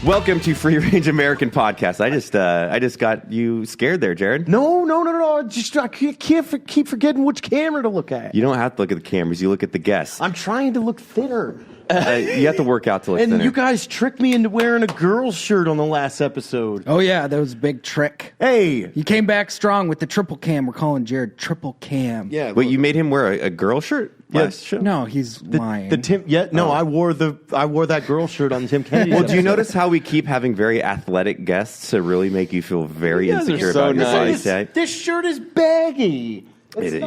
Welcome to Free Range American Podcast. I just got you scared there, Jared. No. I keep forgetting which camera to look at. You don't have to look at the cameras. You look at the guests. I'm trying to look thinner. You have to work out to look and thinner. You guys tricked me into wearing a girl's shirt on the last episode. Oh, yeah, that was a big trick. Hey. You came back strong with the triple cam. We're calling Jared Triple Cam. Yeah. Wait, you made him wear a girl shirt last show? No, he's lying. I wore that girl shirt on Tim Kennedy's Well, do you episode. notice how we keep having very athletic guests to really make you feel very insecure about your body type? This shirt is baggy. It is.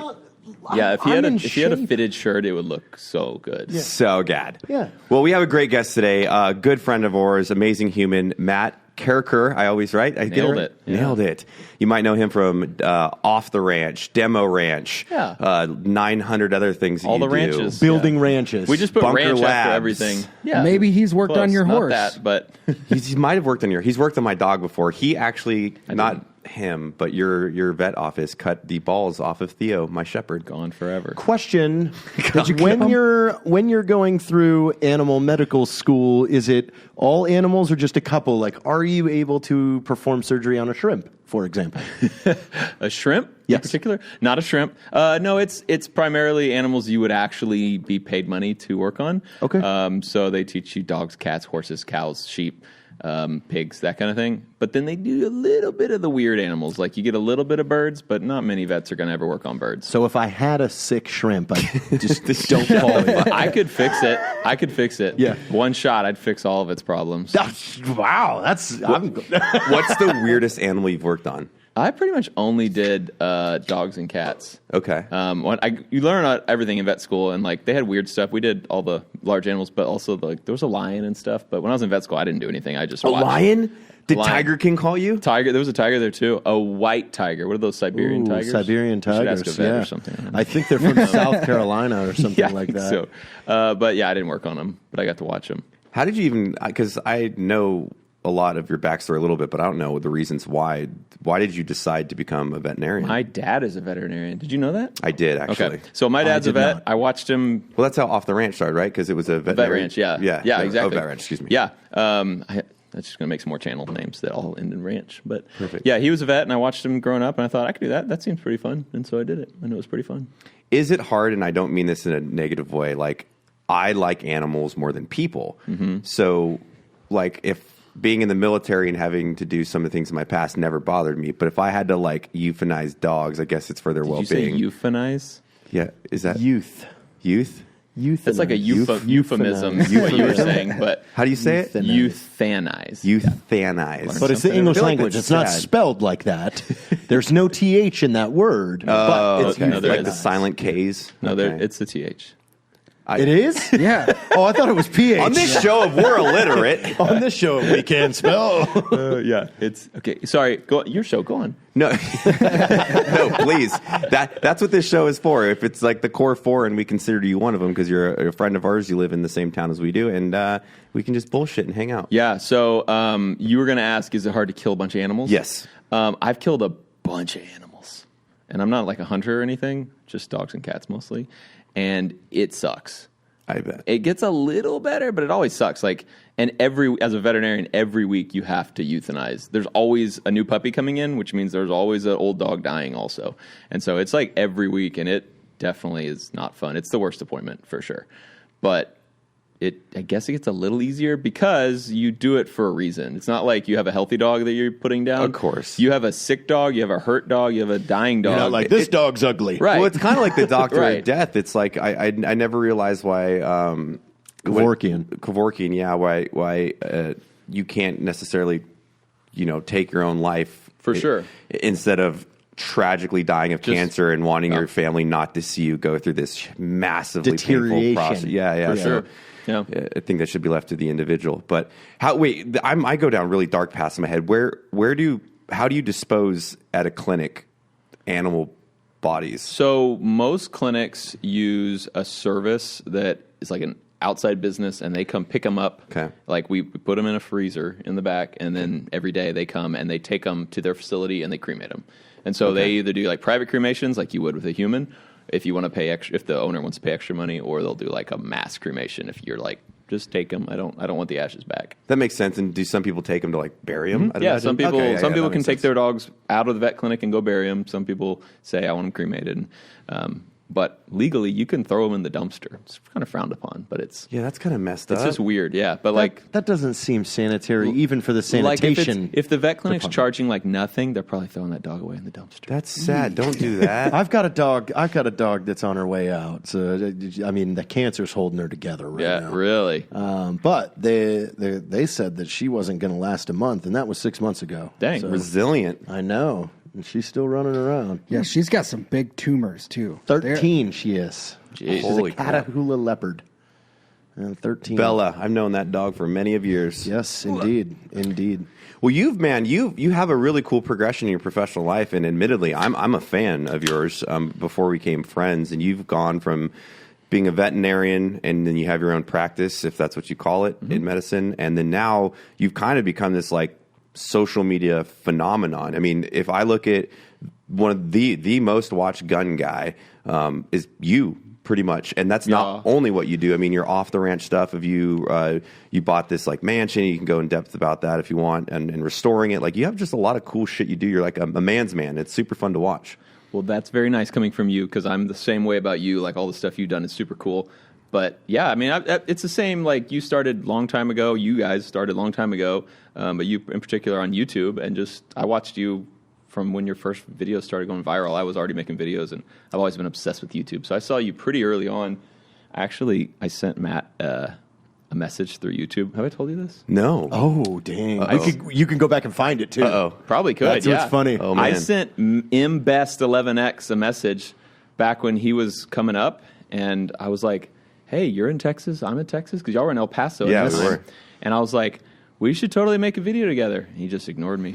Yeah, if he had a shape. fitted shirt, it would look so good. Yeah. So good. Yeah. Well, we have a great guest today. A good friend of ours, amazing human, Matt Carriker. I always right. I Nailed it. Yeah. Nailed it. You might know him from Off the Ranch, Demo Ranch, 900 other things. All the do. ranches, Building ranches. We just put Bunker ranch Labs. after everything. Yeah, Maybe he's worked on your not horse. That, but He might have worked on he's worked on my dog before. He actually not him, but your vet office cut the balls off of Theo, my shepherd. gone forever. Question: when you're going through animal medical school, is it all animals or just a couple? Like, are you able to perform surgery on a shrimp, for example? A shrimp, Yes. in particular, not a shrimp. No, it's primarily animals you would actually be paid money to work on. Okay. So they teach you dogs, cats, horses, cows, sheep. Pigs, that kind of thing. But then they do a little bit of the weird animals. Like you get a little bit of birds, but not many vets are going to ever work on birds. So if I had a sick shrimp, I just don't call it. I could fix it. Yeah. One shot, I'd fix all of its problems. Wow, that's... What's the weirdest animal you've worked on? I pretty much only did dogs and cats. Okay. You learn everything in vet school, and like they had weird stuff. We did all the large animals, but also like there was a lion and stuff. But when I was in vet school, I didn't do anything. I just watched. Lion? Did Lion. Tiger King call you? Tiger. There was a tiger there too. A white tiger. What are those Siberian tigers? Siberian You should tigers, ask a vet yeah. or something. I think they're from South Carolina or something Yeah, I like think that. So, but yeah, I didn't work on them, but I got to watch them. How did you even? Because I know a lot of your backstory a little bit, but I don't know the reasons why. Why did you decide to become a veterinarian? My dad is a veterinarian. Did you know that? I did actually. Okay. So my dad's a did vet. not. I watched him. Well, that's how Off the Ranch started, right? Because it was a Vet veterinarian. Ranch, yeah. Yeah, exactly. Oh, Vet Ranch, excuse me. Yeah. That's just going to make some more channel names that all end in ranch. But Perfect. yeah, he was a vet, and I watched him growing up, and I thought, I could do that. That seems pretty fun. And so I did it, and it was pretty fun. Is it hard, and I don't mean this in a negative way, like, I like animals more than people. Mm-hmm. So, like, if being in the military and having to do some of the things in my past never bothered me, but if I had to, like, euthanize dogs, I guess it's for their Did you say well-being. euthanize? Yeah, is that... Youth. Youth? That's like a euphemism, is what you were saying. But How do you say it? euthanize. Euthanize. But it's the Something. English I feel like language. it's It's not sad. spelled like that. There's no TH in that word. but it's Okay. No, there Like is. the silent K's? No, Okay. it's the TH. It is? Yeah. Oh, I thought it was PH. On this show of We're Illiterate. On this show, we can spell. Yeah, it's okay. Sorry, go your show. Go on. No, no, please. That's what this show is for. If it's like the core four, and we consider you one of them because you're a friend of ours, you live in the same town as we do, and we can just bullshit and hang out. Yeah. So you were going to ask, is it hard to kill a bunch of animals? Yes. I've killed a bunch of animals, and I'm not like a hunter or anything. Just dogs and cats mostly, and it sucks. I bet. It gets a little better, but it always sucks. Like, and as a veterinarian, every week you have to euthanize. There's always a new puppy coming in, which means there's always an old dog dying also. And so it's like every week, and it definitely is not fun. It's the worst appointment for sure. But I guess it gets a little easier because you do it for a reason. It's not like you have a healthy dog that you're putting down. Of course. You have a sick dog, you have a hurt dog, you have a dying dog. You're not like, this dog's ugly. Right. Well, it's kind of like the doctor Right. of death. It's like I never realized why Kevorkian, yeah, why you can't necessarily, take your own life For sure. instead of tragically dying of cancer and wanting your family not to see you go through this massively painful Deterioration. process. Yeah, For so, sure. Yeah. I think that should be left to the individual. But I go down really dark paths in my head. How do you dispose at a clinic animal bodies? So most clinics use a service that is like an outside business, and they come pick them up. Okay. Like we put them in a freezer in the back, and then every day they come and they take them to their facility and they cremate them. And so they either do like private cremations like you would with a human, if you want to pay extra, if the owner wants to pay extra money, or they'll do like a mass cremation if you're like just take them. I don't want the ashes back. That makes sense. And do some people take them to like bury them? Yeah, some people can take their their dogs out of the vet clinic and go bury them. Some people say I want them cremated. But legally, you can throw them in the dumpster. It's kind of frowned upon, but it's that's kind of messed up. It's just weird, yeah. But that doesn't seem sanitary, even for the sanitation. Like if the vet clinic's charging like nothing, they're probably throwing that dog away in the dumpster. That's sad. Don't do that. I've got a dog that's on her way out. So I mean, the cancer's holding her together right now. Yeah, really. But they said that she wasn't going to last a month, and that was 6 months ago. Dang, so, resilient. I know. And she's still running around. Yeah, she's got some big tumors, too. 13 she is. Jeez. She's a Catahoula leopard. 13. Bella. I've known that dog for many of years. Yes, indeed. Indeed. Well, you have a really cool progression in your professional life, and admittedly, I'm a fan of yours. Before we became friends, and you've gone from being a veterinarian, and then you have your own practice, if that's what you call it, in medicine, and then now you've kind of become this like social media phenomenon. I mean, if I look at one of the most watched gun guy is you. Pretty much, and that's not only what you do. I mean, your off the ranch stuff. Of you bought this like mansion. You can go in depth about that if you want, and restoring it. Like you have just a lot of cool shit you do. You're like a man's man. It's super fun to watch. Well, that's very nice coming from you because I'm the same way about you. Like all the stuff you've done is super cool. But yeah, I mean, it's the same. Like you started a long time ago. You guys started a long time ago, but you in particular on YouTube, and just I watched you. From when your first videos started going viral, I was already making videos, and I've always been obsessed with YouTube. So I saw you pretty early on. Actually, I sent Matt a message through YouTube. Have I told you this? No. Oh, dang. You can go back and find it, too. Probably could, That's what's funny. Oh, man. I sent MBest11X a message back when he was coming up, and I was like, hey, you're in Texas, I'm in Texas, because y'all were in El Paso. Yeah, we were. And I was like, we should totally make a video together. And he just ignored me.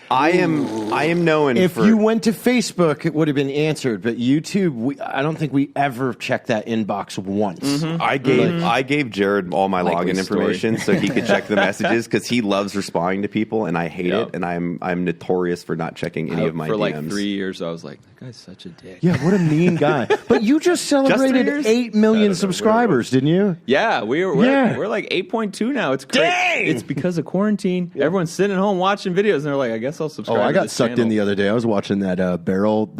I am known If you went to Facebook, it would have been answered, but YouTube, I don't think we ever checked that inbox once. I gave Jared all my login information so he could check the messages because he loves responding to people, and I hate it, and I'm notorious for not checking any of my DMs. For like 3 years, I was like, that guy's such a dick. Yeah, what a mean guy. But you just celebrated 8 million subscribers, didn't you? Yeah, we're like 8.2 now. It's great. Dang! It's because of quarantine. Everyone's sitting at home watching videos, and they're like, I guess I'll subscribe. Oh, I to got this sucked in channel. the other day. I was watching that the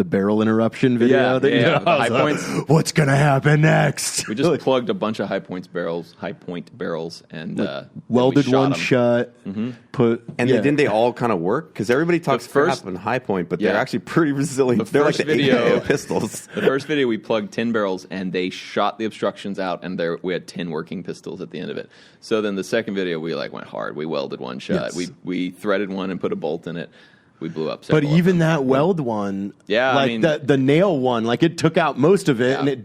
barrel interruption video. Yeah, the high points. What's gonna happen next? We just plugged a bunch of high point barrels, and welded one shut. Didn't they all kind of work? Because everybody talks crap on high point, but they're actually pretty resilient. They're like the video pistols. The first video we plugged 10 barrels, and they shot the obstructions out, and we had 10 working pistols at the end of it. So then the second video we went hard. We welded one shut. Yes. We threaded one and put a bolt in it. We blew up. But even that weld one, the nail one, like it took out most of it, and it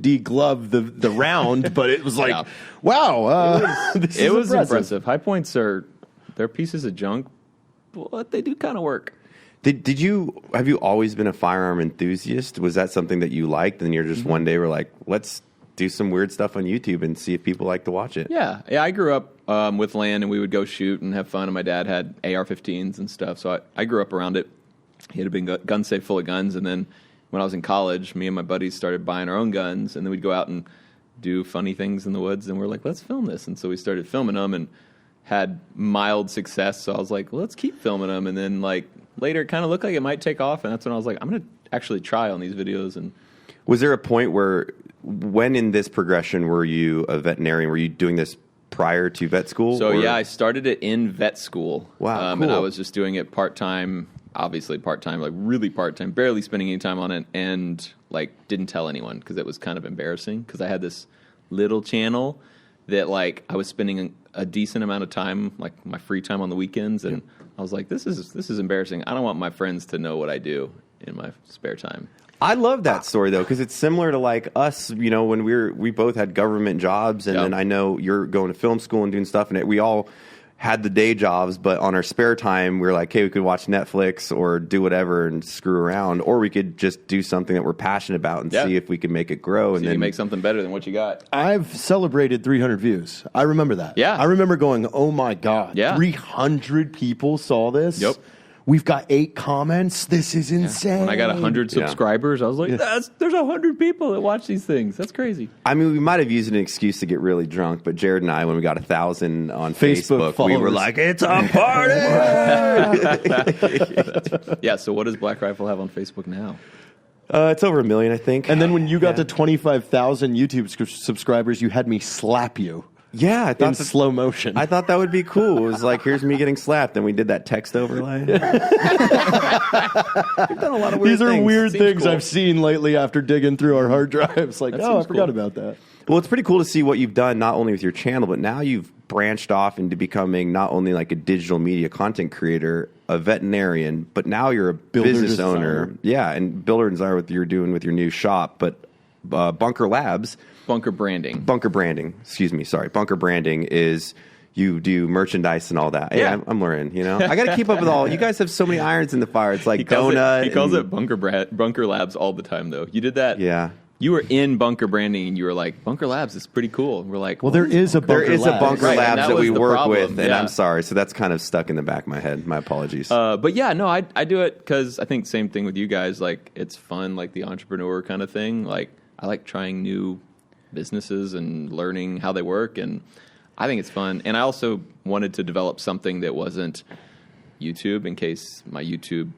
degloved the round. But it was like, wow, it was impressive. High points they're pieces of junk, but they do kind of work. Have you always been a firearm enthusiast? Was that something that you liked, and you're just one day were like, let's do some weird stuff on YouTube and see if people like to watch it? Yeah. I grew up with land, and we would go shoot and have fun, and my dad had AR-15s and stuff, so I grew up around it. He had a big gun safe full of guns, and then when I was in college, me and my buddies started buying our own guns, and then we'd go out and do funny things in the woods, and we're like, let's film this. And so we started filming them and had mild success, so I was like, well, let's keep filming them. And then later it kind of looked like it might take off, and that's when I was like, I'm going to actually try on these videos. And was there a point when in this progression were you a veterinarian? Were you doing this prior to vet school? So I started it in vet school. Wow, cool. And I was just doing it part-time, obviously part-time, like really part-time, barely spending any time on it, and didn't tell anyone because it was kind of embarrassing because I had this little channel that I was spending a decent amount of time, like my free time on the weekends, and I was like, this is embarrassing. I don't want my friends to know what I do in my spare time. I love that story though, because it's similar to us. When we both had government jobs, and then I know you're going to film school and doing stuff, and we all had the day jobs, but on our spare time, we were like, hey, we could watch Netflix or do whatever and screw around, or we could just do something that we're passionate about and see if we can make it grow. And then make something better than what you got. I've celebrated 300 views. I remember that. Yeah. I remember going, oh my God, yeah. 300 people saw this? Yep. we've got 8 comments. This is insane. When I got 100 subscribers, I was like, there's 100 people that watch these things. That's crazy. I mean, we might have used an excuse to get really drunk, but Jared and I, when we got 1,000 on Facebook Facebook, we were like, it's a party! Yeah, so what does Black Rifle have on Facebook now? It's over 1 million, I think. And then when you got to 25,000 YouTube subscribers, you had me slap you. Yeah, I thought in slow motion. I thought that would be cool. It was like, here's me getting slapped, and we did that text overlay. We've done a lot of weird These are things. weird Seems things cool. I've seen lately after digging through our hard drives. Like, That I seems forgot cool. about that. Well, it's pretty cool to see what you've done, not only with your channel, but now you've branched off into becoming not only like a digital media content creator, a veterinarian, but now you're a business owner. designer. Yeah, and builder and designer, what you're doing with your new shop, but Bunker Labs. Bunker branding. Bunker branding, excuse me, sorry. Bunker branding is you do merchandise and all that. Yeah. I'm learning, you know. I got to keep up with all. You guys have so many irons in the fire. It's like He calls donut. it Bunker Labs all the time, though. You did that. Yeah. You were in Bunker branding, and you were like, Bunker Labs is pretty cool. And we're like, Well, what there is a There Bunker is a Labs. Bunker Right, and Labs that that we was the work problem, with, and yeah. I'm sorry. So that's kind of stuck in the back of my head. My apologies. But yeah, no, I do it because I think same thing with you guys. Like, it's fun, like the entrepreneur kind of thing. Like, I like trying new businesses and learning how they work, and I think it's fun. And I also wanted to develop something that wasn't YouTube in case my YouTube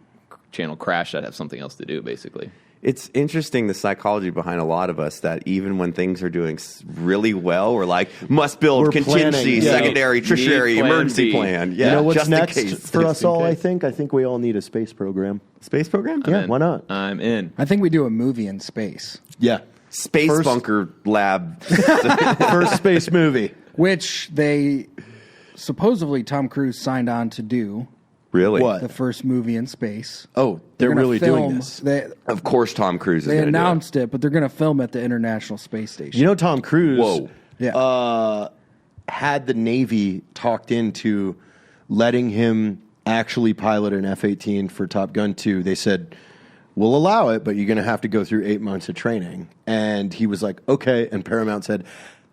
channel crashed. I'd have something else to do, basically. It's interesting, the psychology behind a lot of us, that even when things are doing really well, we're like, must build We're contingency, planning, yeah. secondary, tertiary, Plan emergency B. plan. Yeah, You know what's just in next case. for Just us in all, I case. think? I think we all need a space program. Space program? Yeah, why not? I'm in. I think we do a movie in space, Yeah. Space First- Bunker Lab. First space movie. which they supposedly Tom Cruise signed on to do. Really? What? The first movie in space. Oh, they're gonna really film, doing this. Of course Tom Cruise is They going to do it. announced it, but they're going to film at the International Space Station. You know, Tom Cruise Whoa. Yeah. had the Navy talked into letting him actually pilot an F-18 for Top Gun 2. They said, we'll allow it, but you're going to have to go through 8 months of training. And he was like, okay. And Paramount said,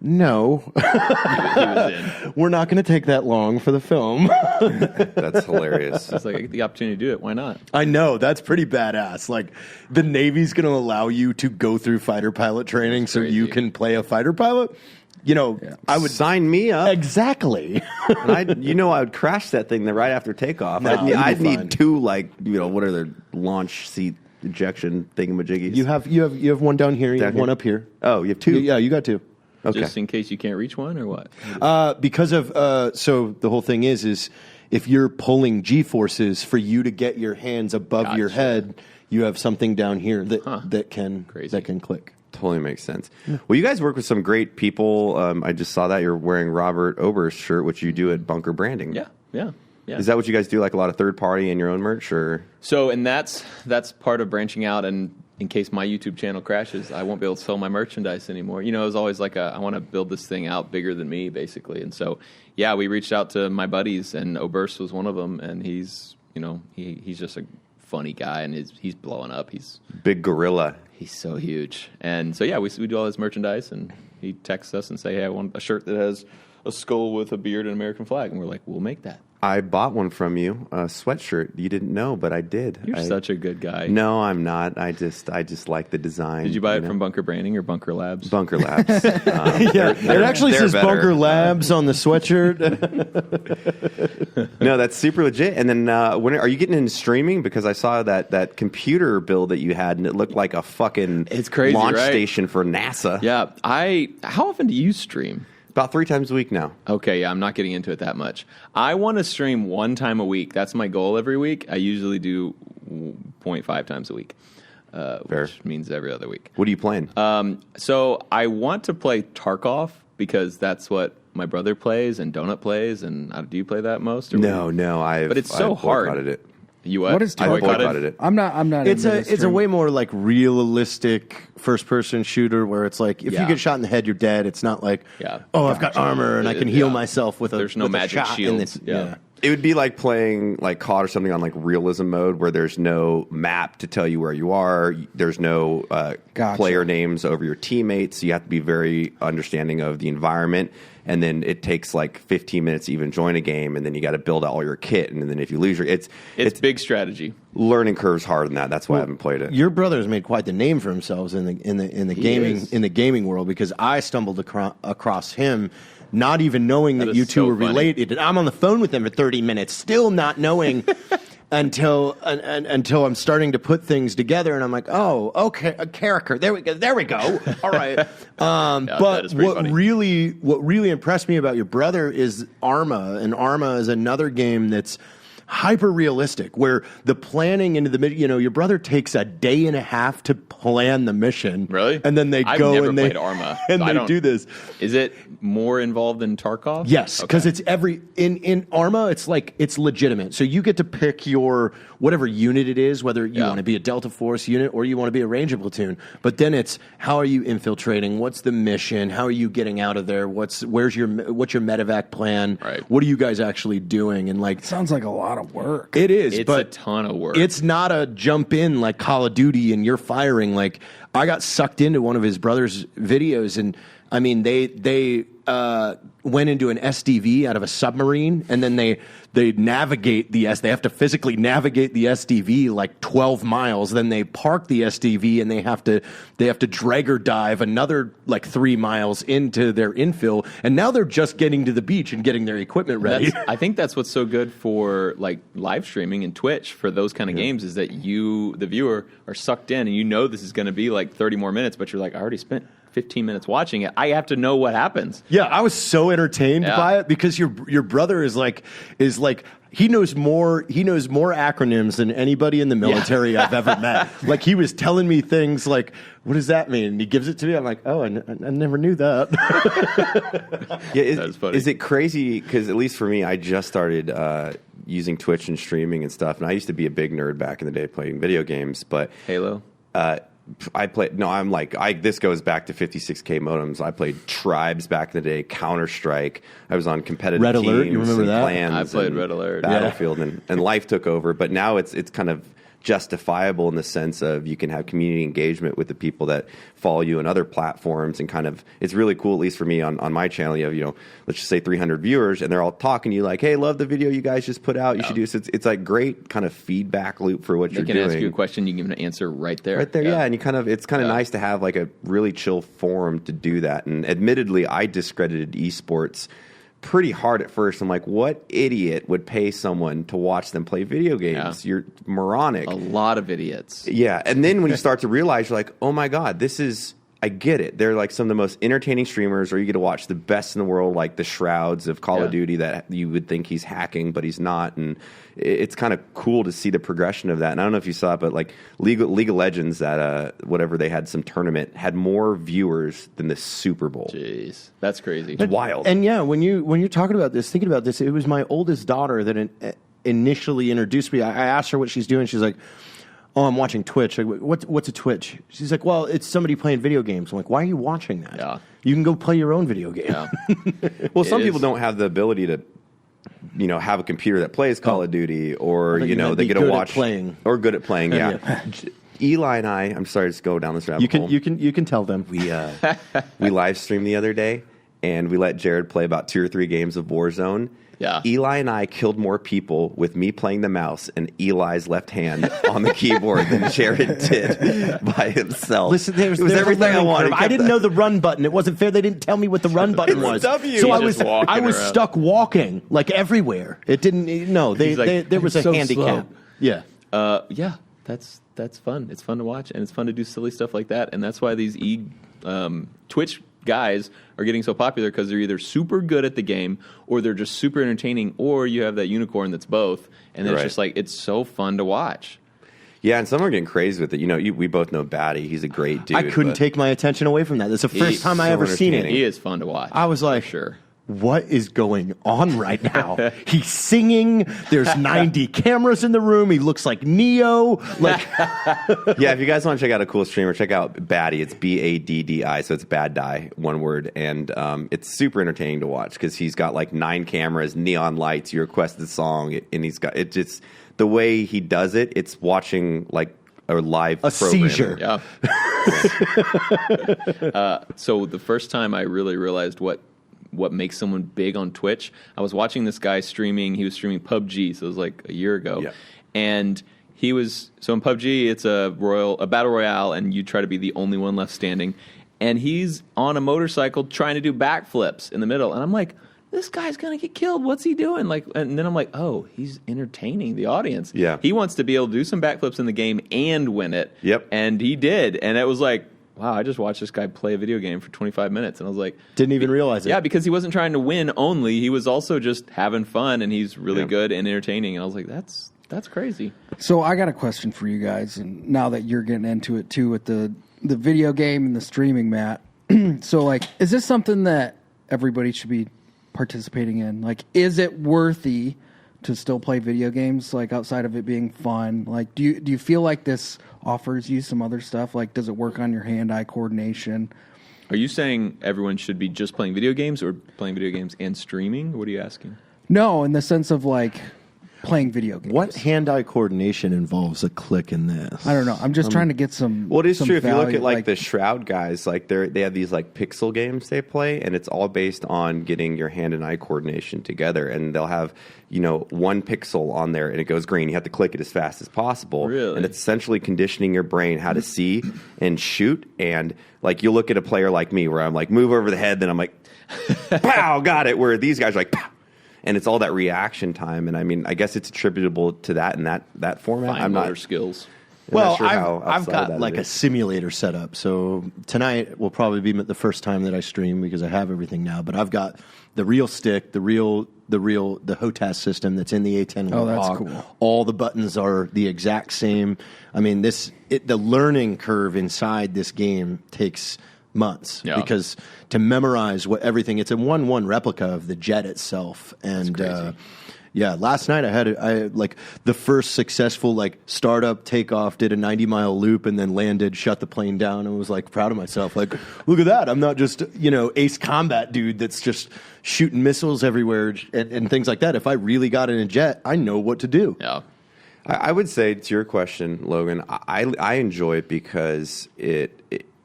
no, He was in. we're not going to take that long for the film. That's hilarious. It's like, I get the opportunity to do it. Why not? I know, that's pretty badass. Like, the Navy's going to allow you to go through fighter pilot training so you crazy. can play a fighter pilot? You know, I would sign me up. exactly. And I would crash that thing right after takeoff. No, I'd it'd be fine. need two, like, what are the launch seat ejection thingamajiggies? You have one down here, you have Down one here? up here. Oh, you have two? Yeah, you got two. Okay. Just in case you can't reach one, or what? Because of so the whole thing is if you're pulling G forces for you to get your hands above your Gotcha. head, you have something down here that can click. Totally makes sense. Well, you guys work with some great people. I just saw that you're wearing Robert Ober's shirt, which you do at Bunker Branding. Yeah. Is that what you guys do? Like a lot of third party and your own merch, or? So, and that's part of branching out. And in case my YouTube channel crashes, I won't be able to sell my merchandise anymore. You know, it was always like I want to build this thing out bigger than me, basically. And so, yeah, we reached out to my buddies, and Oberst was one of them. And he's just a funny guy, and he's blowing up. He's Big gorilla. He's so huge. And so, yeah, we do all his merchandise, and he texts us and say, hey, I want a shirt that has a skull with a beard and American flag. And we're like, we'll make that. I bought one from you, a sweatshirt. You didn't know, but I did. You're such a good guy. No, I'm not. I just like the design. Did you buy it from Bunker Branding or Bunker Labs? Bunker Labs? Yeah, it actually they're says better. Bunker Labs on the sweatshirt. No, that's super legit. And then when are you getting into streaming? Because I saw that computer build that you had, and it looked like a fucking It's crazy, launch right? station for NASA. Yeah. How often do you stream? About 3 times a week now. Okay, yeah, I'm not getting into it that much. I want to stream 1 time a week. That's my goal every week. I usually do 0.5 times a week, which means every other week. What are you playing? So I want to play Tarkov because that's what my brother plays and Donut plays. And do you play that most? Or no. But it's so hard. Boycotted it. You What is I Tarkov? boycotted it. I'm not. It's into a this it's a stream. way more like realistic first person shooter where it's like if Yeah. you get shot in the head, you're dead. It's not like Yeah. I've got armor and I can heal Yeah. myself with a There's no with a magic shot shields. and Yeah. It would be like playing like COD or something on like realism mode where there's no map to tell you where you are. There's no player names over your teammates. So you have to be very understanding of the environment. And then it takes like 15 minutes to even join a game, and then you got to build out all your kit. And then if you lose your, it's big strategy. Learning curve's hard in that. That's why I haven't played it. Your brother has made quite the name for himself in the gaming world, because I stumbled across him, not even knowing that you two were related. I'm on the phone with him for 30 minutes, still not knowing. Until I'm starting to put things together, and I'm like, oh, okay, a Carriker. There we go. All right. But what really impressed me about your brother is Arma, and Arma is another game that's hyper realistic, where the planning into the your brother takes a day and a half to plan the mission. Really? And then they go and they played Arma, and they do this. Is it more involved than Tarkov? Yes, because it's in Arma, it's like it's legitimate. So you get to pick your whatever unit it is, whether you want to be a Delta Force unit or you want to be a Ranger platoon. But then it's how are you infiltrating? What's the mission? How are you getting out of there? What's your medevac plan? Right. What are you guys actually doing? And like, sounds like a lot of work. It is, it's but a ton of work. It's not a jump in like Call of Duty and you're firing. Like, I got sucked into one of his brother's videos, and I mean they went into an SDV out of a submarine, and then they navigate they have to physically navigate the SDV like 12 miles. Then they park the SDV and they have to drag or dive another like 3 miles into their infill, and now they're just getting to the beach and getting their equipment ready. I think that's what's so good for like live streaming and Twitch for those kind of games, is that you, the viewer, are sucked in, and you know this is going to be like 30 more minutes, but you're like, I already spent 15 minutes watching it. I have to know what happens. Yeah, I was so entertained by it, because your brother is like he knows more acronyms than anybody in the military I've ever met. Like, he was telling me things like, what does that mean? And he gives it to me. I'm like, oh, I never knew that. That's funny. Is it crazy? Because at least for me, I just started using Twitch and streaming and stuff. And I used to be a big nerd back in the day playing video games. But Halo? I played. No, I'm like this goes back to 56K modems. I played Tribes back in the day, Counter-Strike. I was on competitive Red teams. Alert, you remember that? Clans, I played Red Alert, Battlefield, and life took over. But now it's kind of justifiable in the sense of you can have community engagement with the people that follow you on other platforms, and kind of it's really cool, at least for me on my channel. You have, let's just say 300 viewers, and they're all talking to you like, hey, love the video you guys just put out, you should do this. It's like great kind of feedback loop for what you're doing. They can ask you a question, you give them an answer right there. And it's kind of nice to have like a really chill forum to do that. And admittedly, I discredited esports pretty hard at first. I'm like, what idiot would pay someone to watch them play video games? You're moronic. A lot of idiots. Yeah. And then when you start to realize, you're like, oh my God, I get it. They're like some of the most entertaining streamers, or you get to watch the best in the world, like the Shrouds of Call of Duty that you would think he's hacking, but he's not. And it's kind of cool to see the progression of that. And I don't know if you saw it, but like League of Legends, that whatever they had, some tournament, had more viewers than the Super Bowl. Jeez, that's crazy. It's wild. And yeah, when you're talking about this, thinking about this, it was my oldest daughter that initially introduced me. I asked her what she's doing. She's like, oh, I'm watching Twitch. Like, what's a Twitch? She's like, well, it's somebody playing video games. I'm like, why are you watching that? Yeah. You can go play your own video game. Yeah. Well, some people don't have the ability to, have a computer that plays Call of Duty, or, they get to watch. Playing. Or good at playing, yeah. Eli and I, I'm sorry to go down this rabbit hole. You can tell them. We live streamed the other day, and we let Jared play about 2 or 3 games of Warzone. Yeah. Eli and I killed more people with me playing the mouse and Eli's left hand on the keyboard than Jared did by himself. Listen, it was everything I wanted. I didn't know the run button. It wasn't fair. They didn't tell me what the run button was. W. So I was around. stuck walking like everywhere. It didn't. No, there was a so handicap. slow. Yeah. Yeah, that's fun. It's fun to watch, and it's fun to do silly stuff like that. And that's why these Twitch guys are getting so popular, because they're either super good at the game, or they're just super entertaining, or you have that unicorn that's both, and it's just like, it's so fun to watch. Yeah, and some are getting crazy with it. We both know Batty. He's a great dude. I couldn't take my attention away from that. That's the first time I ever seen it. He is fun to watch. I was like, for sure. what is going on right now? He's singing. There's 90 cameras in the room. He looks like Neo. Like, yeah, if you guys want to check out a cool streamer, check out Baddi. It's Baddi, so it's Bad Die, one word, and it's super entertaining to watch because he's got like 9 cameras, neon lights. You request the song, and he's got it. Just the way he does it, it's watching like a live program. Seizure. Yeah. So the first time I really realized what makes someone big on Twitch, I was watching this guy streaming. He was streaming PUBG, so it was like a year ago. Yeah. And he was, so in PUBG, it's a battle royale, and you try to be the only one left standing. And he's on a motorcycle trying to do backflips in the middle. And I'm like, this guy's going to get killed. What's he doing? Like, and then I'm like, oh, he's entertaining the audience. Yeah. He wants to be able to do some backflips in the game and win it. Yep. And he did. And it was like, wow, I just watched this guy play a video game for 25 minutes. And I was like... Didn't even realize it. Yeah, because he wasn't trying to win only. He was also just having fun, and he's really good and entertaining. And I was like, that's crazy. So I got a question for you guys, and now that you're getting into it too with the video game and the streaming, Matt. So, like, is this something that everybody should be participating in? Like, is it worthy to still play video games, like, outside of it being fun? Like, do you feel like this offers you some other stuff? Like, does it work on your hand-eye coordination? Are you saying everyone should be just playing video games or playing video games and streaming? What are you asking? No, in the sense of, like, playing video games. What hand-eye coordination involves a click in this? I don't know. I'm just trying to get some. Well, it is some true. If you look value, at like the Shroud guys, like they have these like pixel games they play, and it's all based on getting your hand and eye coordination together. And they'll have one pixel on there, and it goes green. You have to click it as fast as possible. Really? And it's essentially conditioning your brain how to see and shoot. And like you look at a player like me, where I'm like move over the head, then I'm like, pow, got it. Where these guys are like, pow. And it's all that reaction time, and I mean, I guess it's attributable to that in that format. Fine motor skills. Well, sure how I've outside got that like it a is. simulator set up. So tonight will probably be the first time that I stream because I have everything now. But I've got the real stick, the HOTAS system that's in the A10 Oh, that's Warthog. cool. All the buttons are the exact same. I mean, the learning curve inside this game takes months because to memorize what everything, it's a 1-1 replica of the jet itself. And last night I had like the first successful like startup takeoff, did a 90-mile loop and then landed, shut the plane down, and was like proud of myself. Like, look at that. I'm not just, ace combat dude that's just shooting missiles everywhere and things like that. If I really got in a jet, I know what to do. Yeah. I would say to your question, Logan, I enjoy it because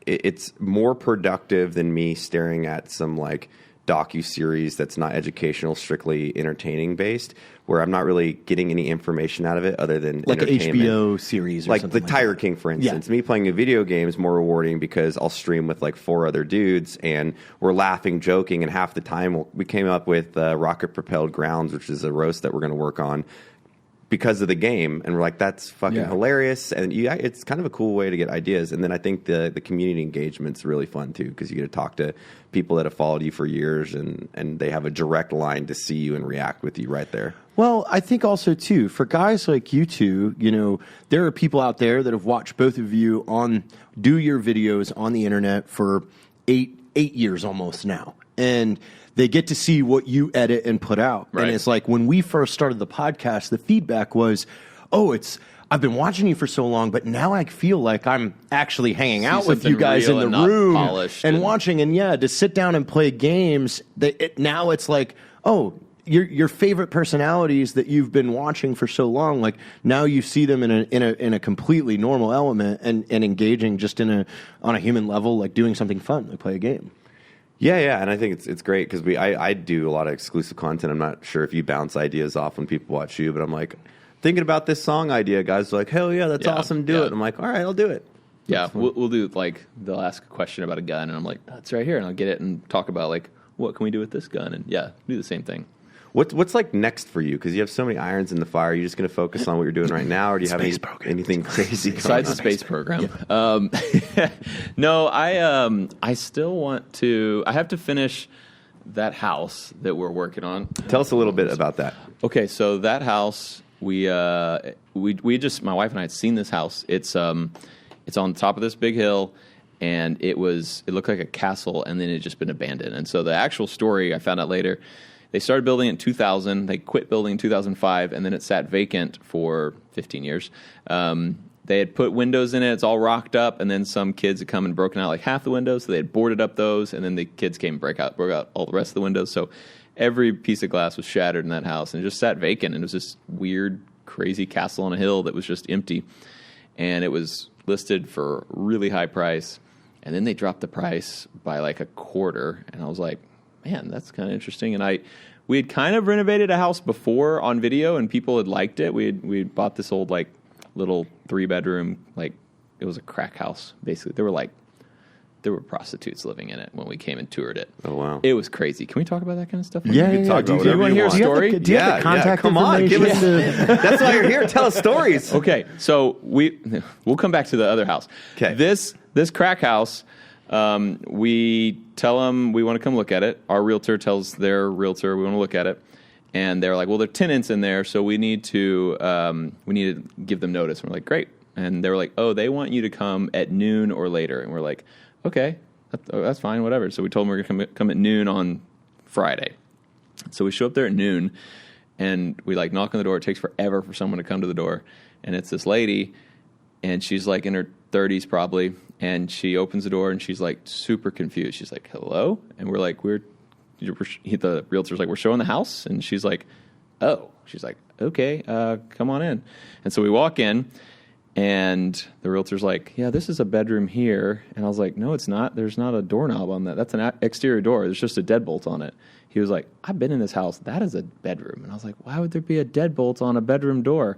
it's more productive than me staring at some like docu-series that's not educational, strictly entertaining based, where I'm not really getting any information out of it other than Like an entertainment. HBO series or like something the like Tiger that. King, for instance. Yeah. Me playing a video game is more rewarding because I'll stream with like 4 other dudes and we're laughing, joking, and half the time we came up with rocket-propelled grounds, which is a roast that we're going to work on because of the game, and we're like, that's fucking hilarious, and it's kind of a cool way to get ideas. And then I think the community engagement's really fun too, because you get to talk to people that have followed you for years, and they have a direct line to see you and react with you right there. Well, I think also too, for guys like you two, there are people out there that have watched both of you do your videos on the internet for 8 years almost now, and they get to see what you edit and put out. Right. And it's like when we first started the podcast, the feedback was, I've been watching you for so long, but now I feel like I'm actually hanging out with you something guys in real the and not room polished and and- watching. And to sit down and play games, now it's like, your favorite personalities that you've been watching for so long, like now you see them in a completely normal element and engaging just on a human level, like doing something fun, like play a game. Yeah, and I think it's great because I do a lot of exclusive content. I'm not sure if you bounce ideas off when people watch you, but I'm like, thinking about this song idea, guys are like, hell yeah, that's awesome, do it. I'm like, all right, I'll do it. Yeah, we'll do, like, they'll ask a question about a gun, and I'm like, that's right here, and I'll get it and talk about, like, what can we do with this gun? And, do the same thing. What's like next for you? Because you have so many irons in the fire. Are you just going to focus on what you're doing right now, or do you have anything crazy going Besides on? the space program. No, I still want to, I have to finish that house that we're working on. Tell us a little bit about that. Okay, so that house, we just, my wife and I had seen this house. It's on the top of this big hill, and it looked like a castle, and then it had just been abandoned. And so the actual story I found out later, they started building it in 2000, they quit building in 2005, and then it sat vacant for 15 years. They had put windows in it. It's all rocked up, and then some kids had come and broken out like half the windows, so they had boarded up those, and then the kids came and broke out all the rest of the windows. So every piece of glass was shattered in that house, and it just sat vacant, and it was this weird, crazy castle on a hill that was just empty. And it was listed for a really high price, and then they dropped the price by like a quarter, and I was like, man, that's kind of interesting. And we had kind of renovated a house before on video, and people had liked it. We had bought this old like little 3-bedroom, like it was a crack house basically. There were prostitutes living in it when we came and toured it. Oh wow, it was crazy. Can we talk about that kind of stuff? Yeah, you can talk about do you want to hear a want. story? Do you have the contact Come on, give us that's why you're here. Tell us stories. Okay, so we'll come back to the other house. Okay, this crack house. We tell them we want to come look at it. Our realtor tells their realtor we want to look at it, and they're like, "Well, there are tenants in there, so we need to give them notice." And we're like, "Great," and they were like, "Oh, they want you to come at noon or later," and we're like, "Okay, that's fine, whatever." So we told them we're going to come at noon on Friday. So we show up there at noon, and we like knock on the door. It takes forever for someone to come to the door, and it's this lady, and she's like in her 30s probably. And she opens the door, and she's, like, super confused. She's like, hello? And we're like, the realtor's like, we're showing the house? And she's like, oh. She's like, okay, come on in. And so we walk in, and the realtor's like, yeah, this is a bedroom here. And I was like, no, it's not. There's not a doorknob on that. That's an exterior door. There's just a deadbolt on it. He was like, I've been in this house. That is a bedroom. And I was like, why would there be a deadbolt on a bedroom door?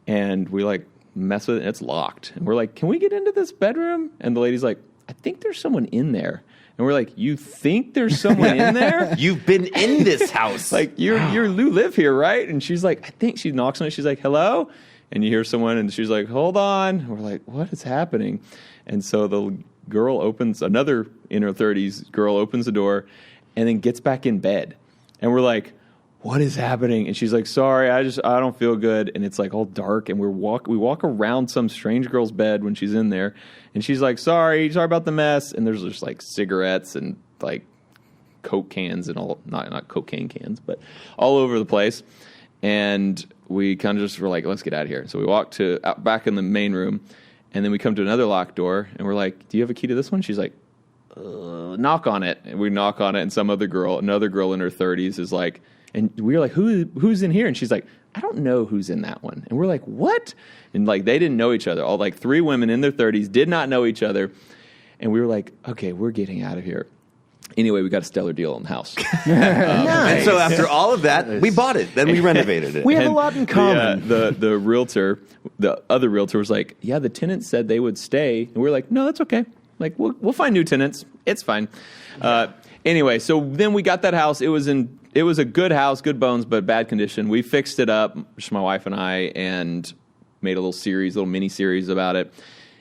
And we, like, mess with it, and it's locked. And we're like, can we get into this bedroom? And the lady's like, I think there's someone in there. And we're like, you think there's someone in there? You've been in this house. Like, you live here, right? And she's like, I think. She knocks on it. She's like, hello? And you hear someone, and she's like, hold on. And we're like, what is happening? And so the girl opens, another in her 30s girl opens the door and then gets back in bed. And we're like, what is happening? And she's like, sorry, I don't feel good. And it's like all dark, and we walk around some strange girl's bed when she's in there, and she's like, sorry about the mess. And there's just like cigarettes and like Coke cans and all, not cocaine cans, but all over the place. And we kind of just were like, let's get out of here. So we walk back in the main room, and then we come to another locked door, and we're like, do you have a key to this one? She's like, knock on it. And we knock on it, and another girl in her 30s is like, and we were like, who's in here? And she's like, I don't know who's in that one. And we're like, what? And like, they didn't know each other. All like 3 women in their 30s did not know each other. And we were like, okay, we're getting out of here. Anyway, we got a stellar deal on the house. And so after all of that, we bought it. Then we renovated it. We have a lot in common. The realtor, the other realtor was like, yeah, the tenants said they would stay. And we were like, no, that's okay. Like, we'll find new tenants. It's fine. Anyway, so then we got that house. It was a good house, good bones, but bad condition. We fixed it up, just my wife and I, and made a little mini series about it.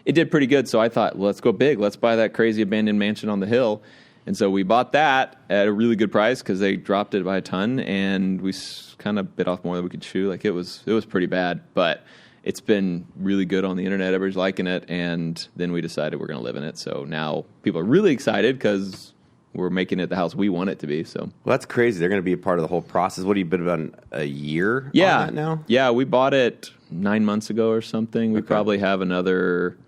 It did pretty good, so I thought, well, let's go big. Let's buy that crazy abandoned mansion on the hill. And so we bought that at a really good price because they dropped it by a ton, and we kind of bit off more than we could chew. Like, it was pretty bad, but it's been really good on the internet. Everybody's liking it, and then we decided we're going to live in it. So now people are really excited because we're making it the house we want it to be. So, well, that's crazy. They're going to be a part of the whole process. What have you been about a year on that now? Yeah, we bought it 9 months ago or something. We probably have another,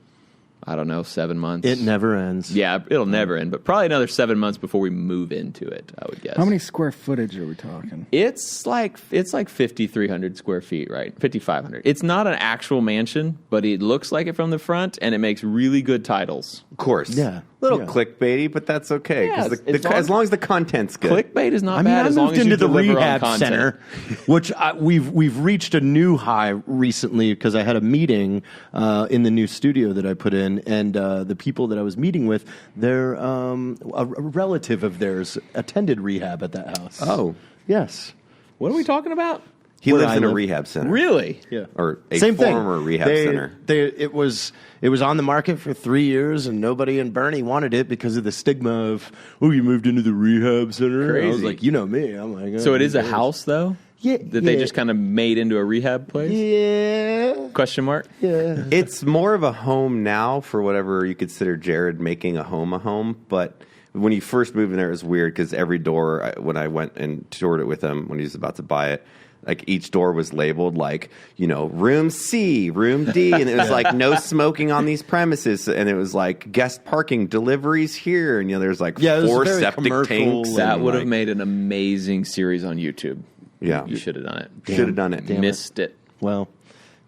I don't know, 7 months. It never ends. Yeah, it'll never end, but probably another 7 months before we move into it, I would guess. How many square footage are we talking? It's like 5,300 square feet, right? 5,500. It's not an actual mansion, but it looks like it from the front, and it makes really good titles. Of course. Yeah. Little clickbaity, but that's okay. Yeah, As long as the content's good. Clickbait is not bad as long as you moved into the deliver rehab on content. center, which we've reached a new high recently because I had a meeting in the new studio that I put in, and the people that I was meeting with, they're a relative of theirs attended rehab at that house. Oh. Yes. What are we talking about? He Where lives I in a live. rehab center. Really? Yeah. Or a Same former thing. rehab center. It was on the market for 3 years, and nobody in Bernie wanted it because of the stigma of, oh, you moved into the rehab center. Crazy. I was like, you know me. I'm like, So oh, it is a yes. house, though? that they just kind of made into a rehab place? Yeah. Question mark? Yeah. It's more of a home now for whatever you consider Jared making a home. But when he first moved in there, it was weird because every door, when I went and toured it with him when he was about to buy it, like each door was labeled like, room C, room D. And it was like no smoking on these premises. And it was like guest parking, deliveries here. And, there's like 4 septic tanks. That would have made an amazing series on YouTube. Yeah. You should have done it. Should have done it. Missed it. Well,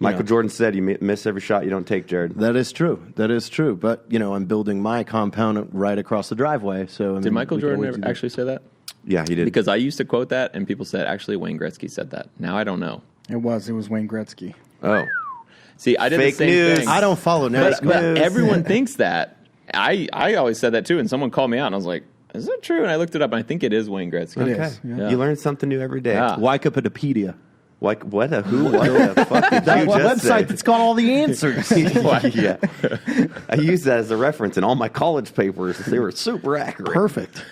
Michael Jordan said you miss every shot you don't take, Jared. that is true. But, I'm building my compound right across the driveway. So Did Michael Jordan ever actually say that? Yeah, he did. Because I used to quote that, and people said, actually, Wayne Gretzky said that. Now I don't know. It was Wayne Gretzky. Oh. See, I did Fake the same news. thing. I don't follow But NASCAR. everyone thinks that. I always said that too, and someone called me out, and I was like, is that true? And I looked it up, and I think it is Wayne Gretzky. It Okay. is, yeah. You learn something new every day. Yeah. Wikipedia. Like, what the fuck did That you just say? website that's got all the answers. Yeah. I use that as a reference in all my college papers. They were super accurate. Perfect.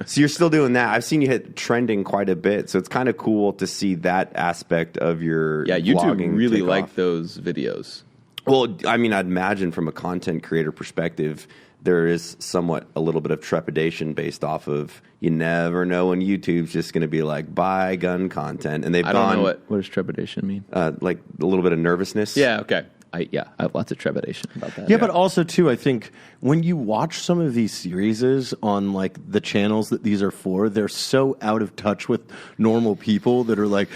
So you're still doing that. I've seen you hit trending quite a bit. So it's kind of cool to see that aspect of your YouTube vlogging really take liked off. those videos. Well, I mean, I'd imagine from a content creator perspective, there is somewhat a little bit of trepidation based off of you never know when YouTube's just going to be like, buy gun content. And they've I don't know what does trepidation mean. like a little bit of nervousness. Yeah, okay. I have lots of trepidation about that. Yeah, but also too, I think when you watch some of these series on like the channels that these are for, they're so out of touch with normal people that are like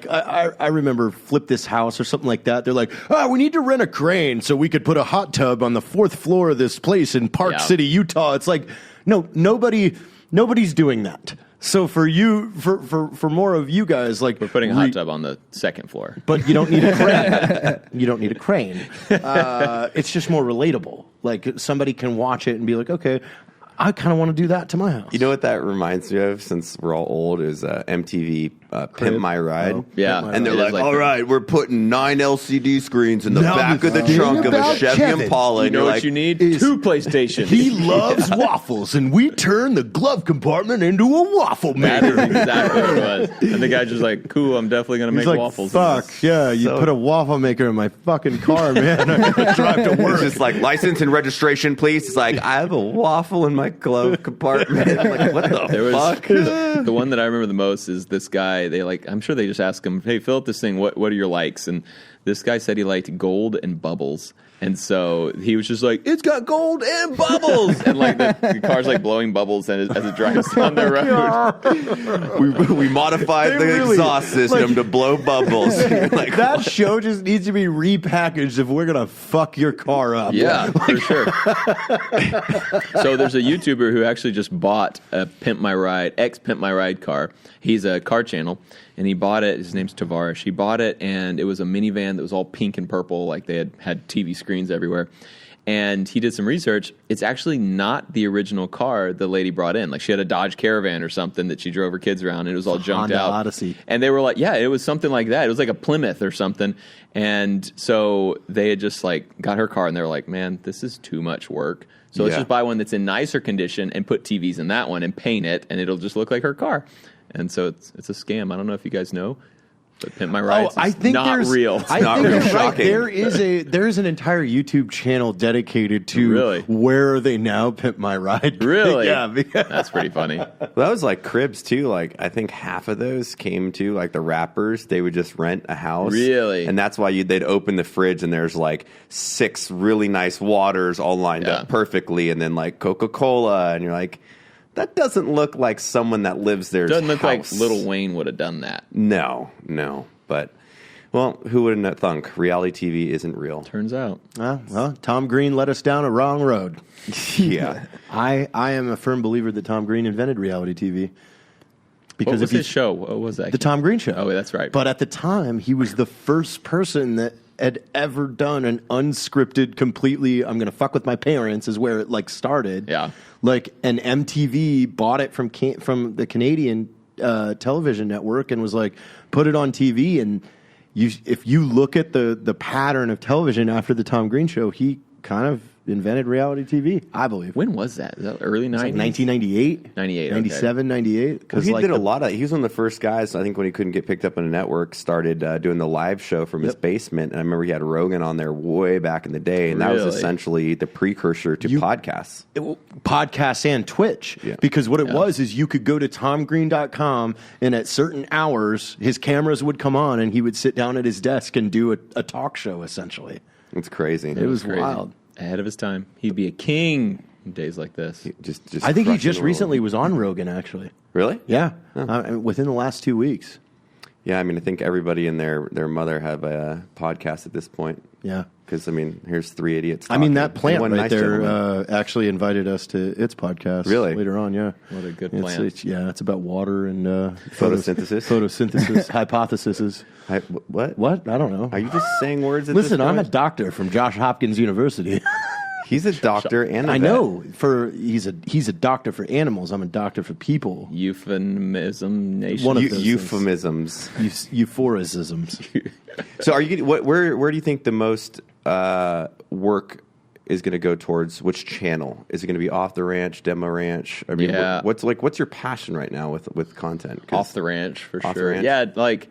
I remember Flip This House or something like that. They're like, we need to rent a crane so we could put a hot tub on the 4th floor of this place in Park City, Utah. It's like, no, nobody's doing that. So for you, for more of you guys, like We're putting a hot tub on the 2nd floor. but you don't need a crane. You don't need a crane. It's just more relatable. Like somebody can watch it and be like, okay, I kind of want to do that to my house. You know what that reminds me of, since we're all old, is MTV Pimp My Ride. Yeah. And they're It is like, all right, we're putting 9 LCD screens in the back of the trunk of a about Chevy Kevin. Impala. You And know you're what like, you need? is- 2 PlayStations. He loves waffles, and we turn the glove compartment into a waffle That is maker. exactly what it was. And the guy just like, cool, I'm definitely going to He's make like, waffles. fuck, yeah, you So- put a waffle maker in my fucking car, man. I gotta drive to it's work. just like, license and registration, please. It's like, I have a waffle in my glove compartment. I'm like, what the There was fuck? the one that I remember the most is this guy. I'm sure they just asked him, "Hey, fill out this thing. What are your likes?" And this guy said he liked gold and bubbles. And so he was just like, it's got gold and bubbles. And like the car's like blowing bubbles as it drives down the road. we modified They the really- exhaust system like- to blow bubbles. Like, That show just needs to be repackaged if we're gonna fuck your car up. Yeah, for sure. So there's a YouTuber who actually just bought a Pimp My Ride car. He's a car channel, and he bought it. His name's Tavares. He bought it, and it was a minivan that was all pink and purple, like they had TV screens everywhere. And he did some research. It's actually not the original car the lady brought in. Like she had a Dodge Caravan or something that she drove her kids around, and it was all junked Honda out. Odyssey. And they were like, yeah, it was something like that. It was like a Plymouth or something. And so they had just like got her car, and they were like, man, this is too much work. So let's Yeah. just buy one that's in nicer condition and put TVs in that one and paint it, and it'll just look like her car. And so it's a scam. I don't know if you guys know, but Pimp My Ride I think not there's, real. I not think real. you're right. Shocking. There is an entire YouTube channel dedicated to Really? Where Are They Now? Pimp My Ride. Really? Yeah. because- That's pretty funny. Well, that was like cribs too. Like I think half of those came to like the rappers. They would just rent a house. Really? And that's why they'd open the fridge and there's like 6 really nice waters all lined Yeah. up perfectly, and then like Coca-Cola, and you're like, that doesn't look like someone that lives there. Doesn't look house. like Lil Wayne would have done that. No. But well, who would have thunk? Reality TV isn't real. Turns out. well, Tom Green led us down a wrong road. Yeah. I am a firm believer that Tom Green invented reality TV. What Because was if his show? What was that? The Tom Green Show. Oh, that's right. But at the time, he was the first person that had ever done an unscripted, completely, I'm going to fuck with my parents, is where it like started. Yeah. Like, an MTV bought it from the Canadian television network and was like, put it on TV. And if you look at the pattern of television after the Tom Green Show, he kind of invented reality TV, I believe. When was that? Is that early 90s? Like 1998? 98, 97, 98? Well, he did a lot of. He was one of the first guys. I think when he couldn't get picked up on a network, started doing the live show from his basement. And I remember he had Rogan on there way back in the day, and that was essentially the precursor to podcasts. Podcasts and Twitch. Yeah. Because what it was is you could go to TomGreen.com, and at certain hours, his cameras would come on, and he would sit down at his desk and do a talk show, essentially. It's crazy. It was Crazy. wild. Ahead of his time. He'd be a king in days like this. Just I think he crushing just the world. recently was on Rogan, actually. Really? Yeah. Within the last 2 weeks. Yeah, I mean, I think everybody and their mother have a podcast at this point. Yeah. Because, I mean, here's three idiots I mean, talking. that plant And right one nice there gentleman. actually invited us to its podcast. Really? Later on, yeah. What a good It's, plant. it's about water and Photosynthesis? Photosynthesis, hypotheses. What? What? I don't know. Are you just saying words at Listen, this I'm a point? doctor from Josh Hopkins University. He's a doctor and a I vet. know. He's a doctor for animals. I'm a doctor for people. Euphemism nation. One of those Euphemisms. Euphorisms. So, are you? Where do you think the most work is going to go towards? Which channel is it going to be? Off the ranch, demo ranch? I mean, Yeah. what's your passion right now with content? 'Cause Off the ranch for Off the sure. ranch? Yeah, like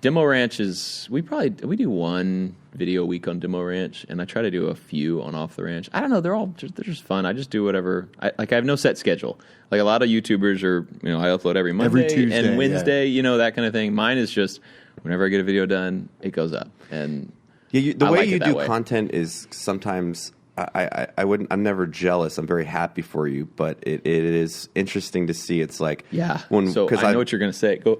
Demo Ranch is we do one video a week on Demo Ranch, and I try to do a few on Off the Ranch. I don't know, they're just fun. I just do whatever. I have no set schedule. Like a lot of YouTubers are, I upload every Monday Tuesday, and Wednesday, that kind of thing. Mine is just whenever I get a video done, it goes up. And Yeah, the I way like you it that do way. content is sometimes I wouldn't. I'm never jealous. I'm very happy for you, but it is interesting to see. It's like so I know what you're going to say. Go.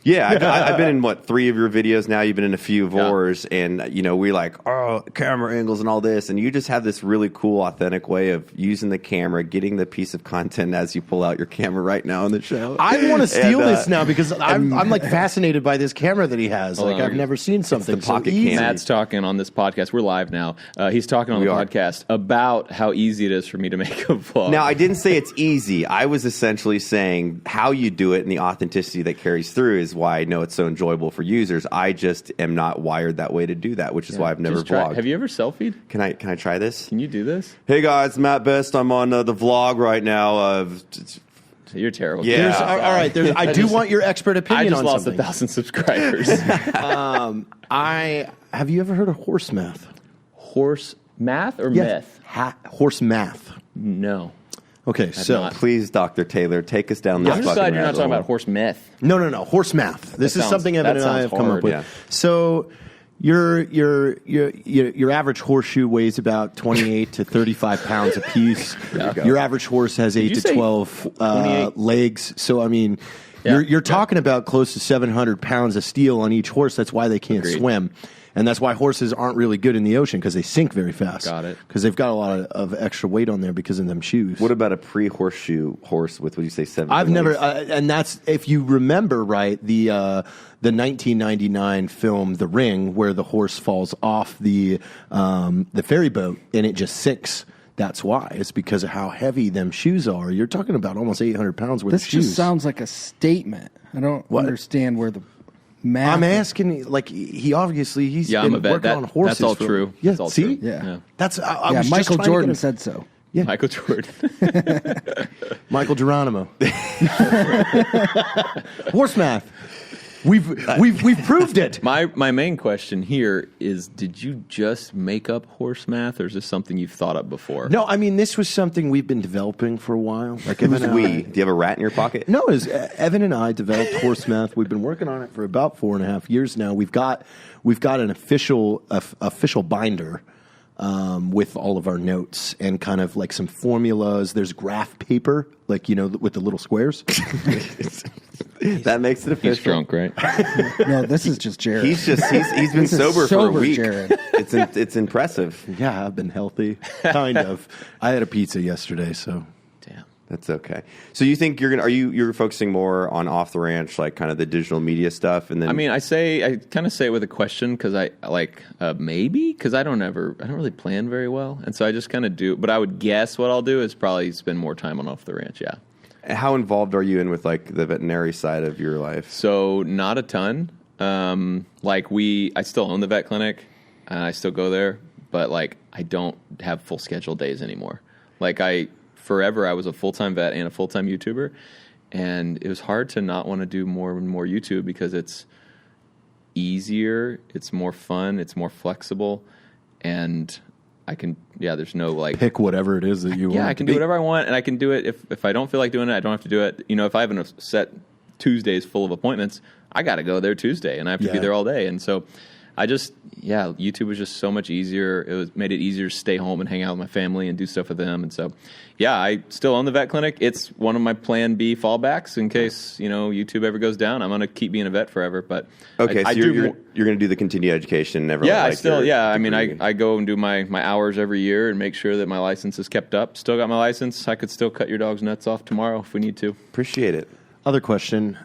Yeah, I've been in 3 of your videos now. You've been in a few of ours, and we like camera angles and all this, and you just have this really cool, authentic way of using the camera, getting the piece of content as you pull out your camera right now in the show. I want to steal this now because I'm like fascinated by this camera that he has. Like I've never seen something the pocket so easy. cam. Matt's talking on this podcast. We're live now. He's talking on the podcast about how easy it is for me to make a vlog. Now, I didn't say it's easy. I was essentially saying how you do it and the authenticity that carries through is why I know it's so enjoyable for users. I just am not wired that way to do that, which is why I've never vlogged. Have you ever selfied? Can I try this? Can you do this? Hey guys, Matt Best. I'm on the vlog right now. You're terrible. Yeah. All right. I do want your expert I opinion just on lost something. 1,000 subscribers. Have you ever heard of horse math? Horse math or myth? Horse math. No. Okay, so not. Please, Dr. Taylor, take us down this I'm just fucking glad you're not rabbit talking hole. about horse myth. no, horse math. This is sounds- something Evan that and I sounds have come up hard, with. yeah. So your average horseshoe weighs about 28 to 35 pounds apiece. Your average horse has 8 you to say 12 28? legs. So I mean, Yeah. you're talking about close to 700 pounds of steel on each horse. That's why they can't Agreed. swim. And that's why horses aren't really good in the ocean because they sink very fast. Got it. Because they've got a lot of extra weight on there because of them shoes. What about a pre-horseshoe horse with, what do you say, 7 I've legs? never, and that's if you remember right the 1999 film The Ring, where the horse falls off the ferry boat and it just sinks. That's why. It's because of how heavy them shoes are. You're talking about almost 800 pounds worth This of shoes. just sounds like a statement. I don't understand where the math. I'm asking, like he's Yeah, I'm been a vet. working on horses. That's all for- true. Yeah, That's all see, true. Yeah. that's I Yeah, was just Michael trying to Jordan get said so. Michael Jordan. Michael Geronimo. Horse math. We've proved it. My main question here is: did you just make up horse math, or is this something you've thought up before? No, I mean this was something we've been developing for a while. Like Evan Who's and we? I- Do you have a rat in your pocket? No, Evan and I developed horse math. We've been working on it for about 4.5 years now. We've got an official binder with all of our notes and kind of like some formulas. There's graph paper, like with the little squares. That makes it official. He's drunk, right? No, this is just Jared. He's been This is sober for a sober week. Jared. It's impressive. Yeah, I've been healthy, kind of. I had a pizza yesterday, so. Damn. That's okay. So you think you're focusing more on Off the Ranch, like kind of the digital media stuff, and then I mean, I kind of say it with a question because I like maybe because I don't really plan very well, and so I just kind of do. But I would guess what I'll do is probably spend more time on Off the Ranch. Yeah. how involved are you in with like the veterinary side of your life? So not a ton. I still own the vet clinic, and I still go there, but like I don't have full schedule days anymore. Like forever I was a full-time vet and a full-time YouTuber, and it was hard to not want to do more and more YouTube because it's easier, it's more fun, it's more flexible, and I can, there's no like... Pick whatever it is that you want. Yeah, I can do whatever I want, and I can do it. If I don't feel like doing it, I don't have to do it. You know, if I have a set Tuesdays full of appointments, I got to go there Tuesday, and I have to be there all day. And so YouTube was just so much easier. It made it easier to stay home and hang out with my family and do stuff with them. And so, I still own the vet clinic. It's one of my plan B fallbacks in case, YouTube ever goes down. I'm going to keep being a vet forever. But okay, so you're going to do the continued education. Never. Yeah, I mean, I go and do my hours every year and make sure that my license is kept up. Still got my license. I could still cut your dog's nuts off tomorrow if we need to. Appreciate it. Other question.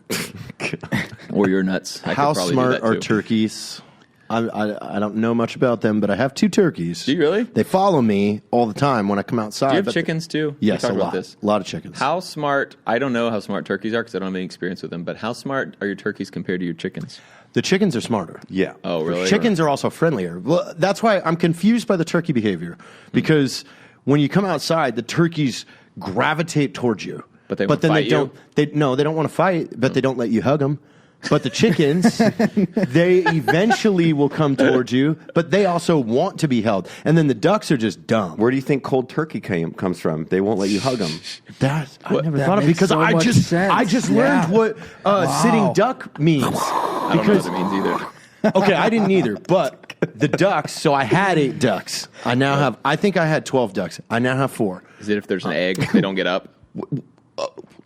Or your nuts. How smart are turkeys? I don't know much about them, but I have 2 turkeys. Do you really? They follow me all the time when I come outside. Do you have chickens too? Yes, a lot. A lot of chickens. How smart? I don't know how smart turkeys are because I don't have any experience with them. But how smart are your turkeys compared to your chickens? The chickens are smarter. Yeah. Oh, really? Chickens are also friendlier. Well, that's why I'm confused by the turkey behavior because when you come outside, the turkeys gravitate towards you. But then they don't. They don't want to fight, but they don't let you hug them. But the chickens, they eventually will come towards you, but they also want to be held. And then the ducks are just dumb. Where do you think cold turkey comes from? They won't let you hug them. I never thought of it because I just learned what sitting duck means. I don't know what it means either. Okay, I didn't either. But the ducks, so I had 8 ducks. I think I had 12 ducks. I now have 4. Is it if there's an egg, they don't get up?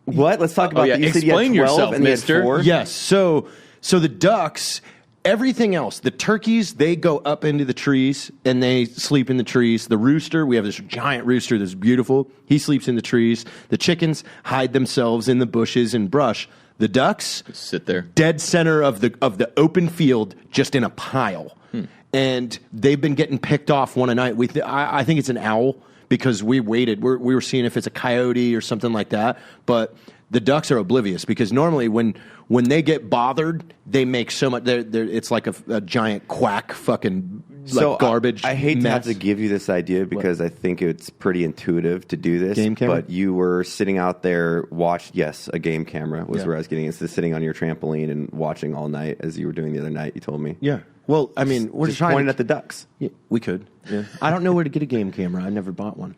What? Let's talk about that. You said you had 12 yourself, and mister. you had 4? Yes. So the ducks, everything else, the turkeys, they go up into the trees and they sleep in the trees. The rooster, we have this giant rooster that's beautiful. He sleeps in the trees. The chickens hide themselves in the bushes and brush. The ducks just sit there, dead center of the open field, just in a pile. And they've been getting picked off one a night. I think it's an owl. Because we waited, we were seeing if it's a coyote or something like that. But the ducks are oblivious because normally when they get bothered, they make so much. It's like a giant quack, fucking garbage. I hate mess. to have to give you this idea because I think it's pretty intuitive to do this. Game camera? But you were sitting out there, yes, a game camera was where I was getting. Instead of sitting on your trampoline and watching all night as you were doing the other night. You told me. Yeah. Well, I mean, we're just trying pointing at the ducks. Yeah, we could. Yeah. I don't know where to get a game camera. I never bought one.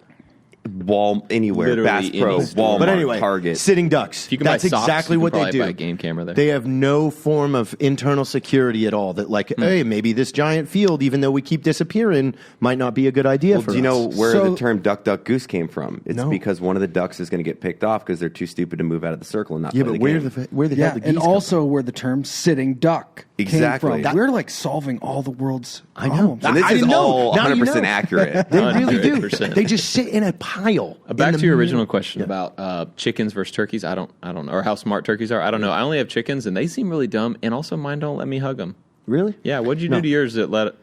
Anywhere, Literally Bass Pro, any store. Walmart, But anyway, Target. sitting ducks. If you can That's buy socks, exactly you can what they probably do. buy a game camera there. They have no form of internal security at all. That hey, maybe this giant field, even though we keep disappearing, might not be a good idea for us. Do you know where the term duck, duck, goose came from? It's No. because one of the ducks is going to get picked off because they're too stupid to move out of the circle and not Yeah, play but the game. where the hell the geese and come also where the term sitting duck Exactly. came from. We're like solving all the world's I know. problems. And this I is didn't know. all Now you 100% know. accurate. They really do. 100%. They just sit in a pile. Back in to the your middle. original question about chickens versus turkeys. I don't know, or how smart turkeys are. I don't know. I only have chickens, and they seem really dumb. And also, mine don't let me hug them. Really? Yeah. What'd you do to yours that let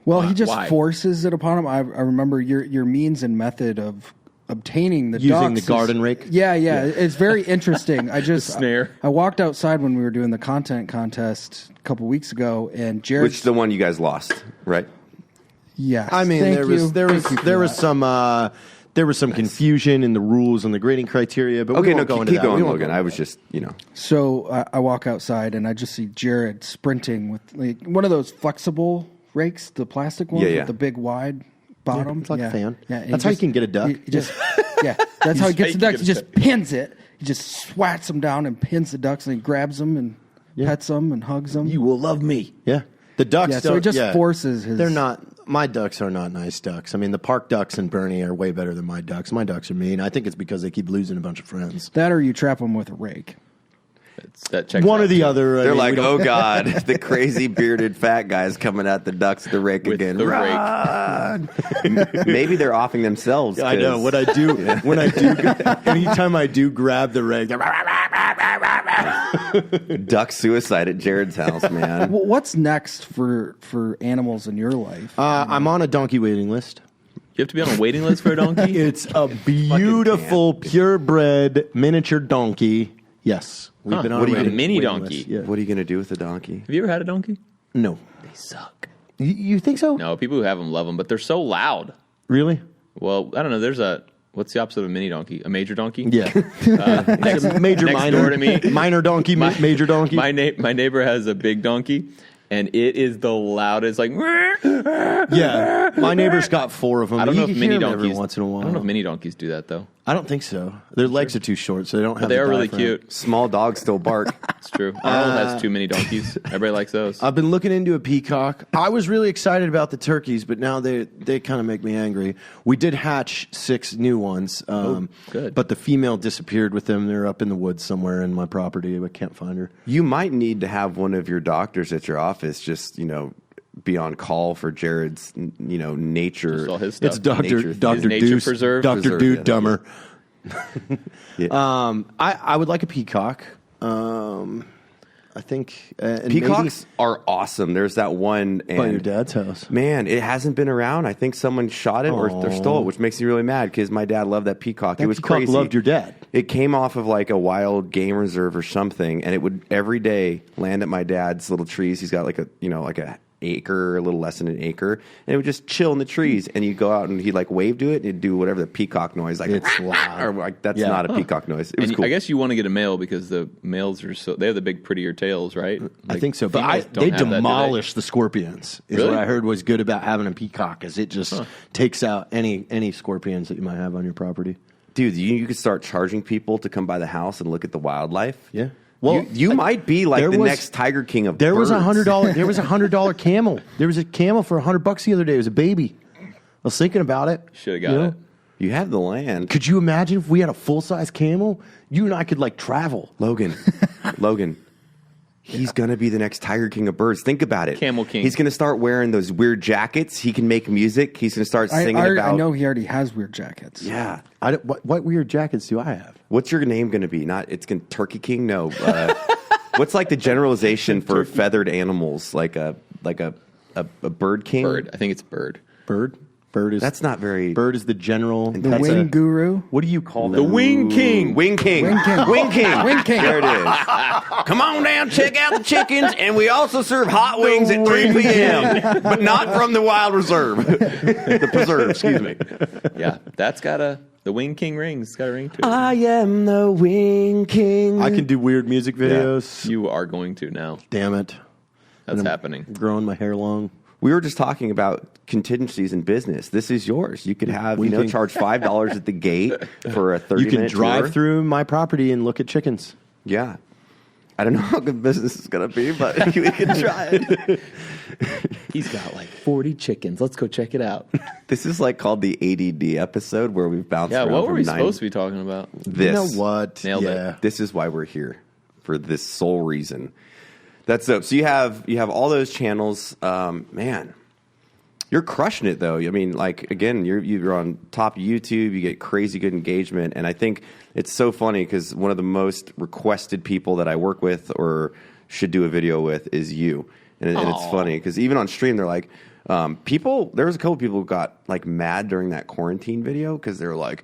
Well, he just why? forces it upon him. I remember your means and method of obtaining the Using ducks the garden rake? Yeah, it's very interesting. I just snare. I walked outside when we were doing the content contest a couple weeks ago, and Jared. Which the one you guys lost, right? Yes. I mean, Thank there you. was Thank you for that. there was some confusion in the rules and the grading criteria. But we won't go into keep that. going, We won't Logan. go I into was just, So I walk outside and I just see Jared sprinting with like one of those flexible rakes, the plastic ones Yeah, yeah. with the big wide bottom. It's like a fan. Yeah, and That's how you can get a duck. He just, that's how he gets the ducks. He just pins it. He just swats them down and pins the ducks, and he grabs them and pets them and hugs them. You will love me. Yeah. The ducks. Yeah, so he just yeah. forces his. They're not. My ducks are not nice ducks. I mean, the park ducks in Bernie are way better than my ducks. My ducks are mean. I think it's because they keep losing a bunch of friends. That or you trap them with a rake. That checks One out or the too. other. I they're mean, like, we don't- oh God, the crazy bearded fat guy's coming at the ducks with the rake With again. the Run! Maybe they're offing themselves. I know 'cause- what I do when I do. Anytime I do grab the rake, duck suicide at Jared's house, man. Well, what's next for animals in your life? I'm on a donkey waiting list. You have to be on a waiting list for a donkey. It's a beautiful, purebred miniature donkey. Yes, we've been on What do a you- waiting- mini waiting donkey? list. Yeah. What are you going to do with the donkey? Have you ever had a donkey? No, They suck. you think so? No, people who have them love them, but they're so loud. Really? Well, I don't know. What's the opposite of a mini donkey? A major donkey? Yeah. Next door to me. Minor donkey, major donkey. My neighbor has a big donkey, and it is the loudest. Like, yeah. My neighbor's got 4 of them. I don't know if mini donkeys donkeys. once in a while. I don't know if mini donkeys do that though. I don't think so. Their legs are too short, so they don't have. They the are really diaphragm. cute. Small dogs still bark. It's true. Arnold has 2 mini donkeys. Everybody likes those. I've been looking into a peacock. I was really excited about the turkeys, but now they kind of make me angry. We did hatch 6 new ones. good. But the female disappeared with them. They're up in the woods somewhere in my property. I can't find her. You might need to have one of your doctors at your office just, be on call for Jared's, nature. Just all his stuff. It's Dr. His Dr. nature Deuce. preserve. Dr. Dude yeah. Dumber. Yeah. I would like a peacock. I think and Peacocks are awesome. There's that one. maybe by your dad's house. Man, it hasn't been around. I think someone shot it or stole it, which makes me really mad because my dad loved that peacock. That it was peacock crazy. loved your dad. It came off of like a wild game reserve or something, and it would every day land at my dad's little trees. He's got like a acre, a little less than an acre, and it would just chill in the trees. And you go out and he'd like wave to it, and it'd do whatever the peacock noise, like It's loud. or like that's Yeah. not a peacock noise. It was And cool. I guess you want to get a male because the males are they have the big prettier tails, right? I Like, think so, but females don't they have that, do they? demolish the scorpions. Is Really? what I heard was good about having a peacock, is it just takes out any scorpions that you might have on your property. Dude, you could start charging people to come by the house and look at the wildlife. Yeah. Well, you might be like there the was- next Tiger King of There was birds. $100. There was $100 camel. There was a camel for $100 the other day. It was a baby. I was thinking about it. Should have got it. You have the land. Could you imagine if we had a full size camel? You and I could like travel. Logan. He's going to be the next Tiger King of birds. Think about it. Camel King. He's going to start wearing those weird jackets. He can make music. He's going to start singing I about... know he already has weird jackets. Yeah. What weird jackets do I have? What's your name going to be? Turkey King? No. What's like the generalization for feathered animals? Like a bird king? Bird. I think it's bird. Bird. Bird is That's not very... Bird is the general. The that's wing a- guru. What do you call The them? Wing King. Wing King. Wing King. Wing King. Wing King. There it is. Come on down, check out the chickens, and we also serve hot wings at 3 p.m., but not from the wild reserve. The preserve, excuse me. Yeah, that's got the Wing King rings. It's got a ring to it. I am the Wing King. I can do weird music videos. You are going to now. Damn it. That's happening. Growing my hair long. We were just talking about contingencies in business. This is yours. You could have, Winking. charge $5 at the gate for a 30-minute You can drive tour. through my property and look at chickens. Yeah. I don't know how good business is going to be, but we can try it. He's got like 40 chickens. Let's go check it out. This is like called the ADD episode where we've bounced Yeah, around what were from we 9 supposed to be talking about? This. You know what? Nailed it. yeah. This is why we're here, for this sole reason. That's dope. So you have all those channels. Man, you're crushing it though. I mean, like again, you're on top of YouTube. You get crazy good engagement, and I think it's so funny because one of the most requested people that I work with or should do a video with is you, and it's funny because even on stream they're like. There was a couple people who got like mad during that quarantine video because they were like,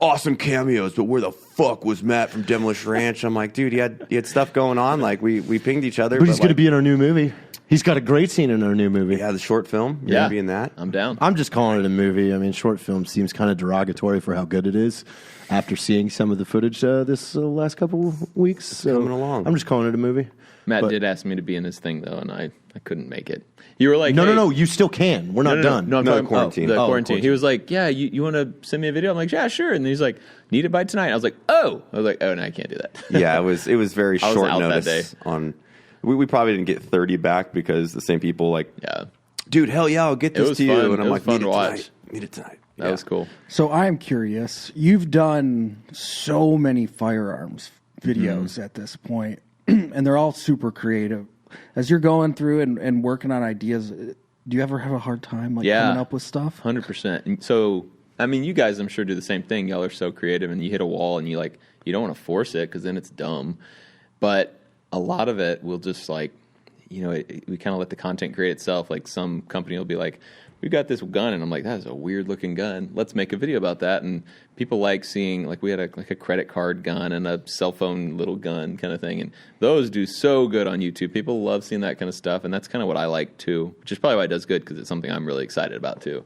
awesome cameos, but where the fuck was Matt from Demolition Ranch? I'm like, dude, he had stuff going on. Like we pinged each other. But he's going to like, be in our new movie. He's got a great scene in our new movie. the short film. You're gonna be in that. I'm down. I'm just calling it a movie. I mean, short film seems kind of derogatory for how good it is after seeing some of the footage this last couple of weeks. So coming along. I'm just calling it a movie. Matt But- did ask me to be in this thing though, and I couldn't make it. You were like, No, hey, no, you still can. We're not done. No, I'm No, talking quarantine. The Oh, quarantine. He was like, yeah, you want to send me a video? I'm like, yeah, sure. And then he's like, need it by tonight. I was like, oh. I was like, oh, no, I can't do that. Yeah, it was very I was short out that notice. day. On we probably didn't get 30 back because the same people like, Yeah, dude, hell yeah, I'll get It this was to you, fun. and It I'm was like, fun need to it watch. tonight. Need it tonight. that was cool. So I'm curious. You've done so many firearms videos at this point, and they're all super creative. As you're going through and working on ideas, do you ever have a hard time coming up with stuff? 100%. So, I mean, you guys, I'm sure, do the same thing. Y'all are so creative, and you hit a wall, and you don't want to force it because then it's dumb. But a lot of it will just we kind of let the content create itself. Like some company will be like, we got this gun, and I'm like, that is a weird looking gun. Let's make a video about that. And people like seeing, we had a credit card gun and a cell phone little gun kind of thing. And those do so good on YouTube. People love seeing that kind of stuff. And that's kind of what I like too, which is probably why it does good because it's something I'm really excited about too.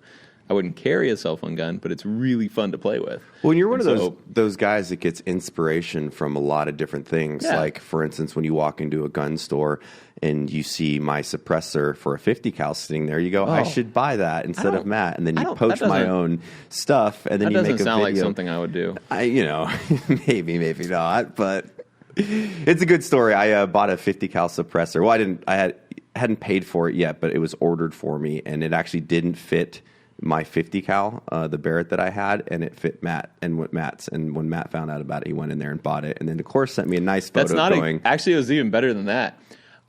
I wouldn't carry a cell phone gun, but it's really fun to play with. Well, you're one of those guys that gets inspiration from a lot of different things. Yeah. Like, for instance, when you walk into a gun store and you see my suppressor for a 50 cal sitting there, you go, I should buy that instead of Matt. And then you poach my own stuff, and then you make a video. That doesn't sound like something I would do. Maybe not, but it's a good story. I bought a 50 cal suppressor. Well, I hadn't paid for it yet, but it was ordered for me, and it actually didn't fit my 50 cal, the Barrett that I had, and it fit Matt and Matt's. And when Matt found out about it, he went in there and bought it, and then of course sent me a nice photo. Actually, it was even better than that.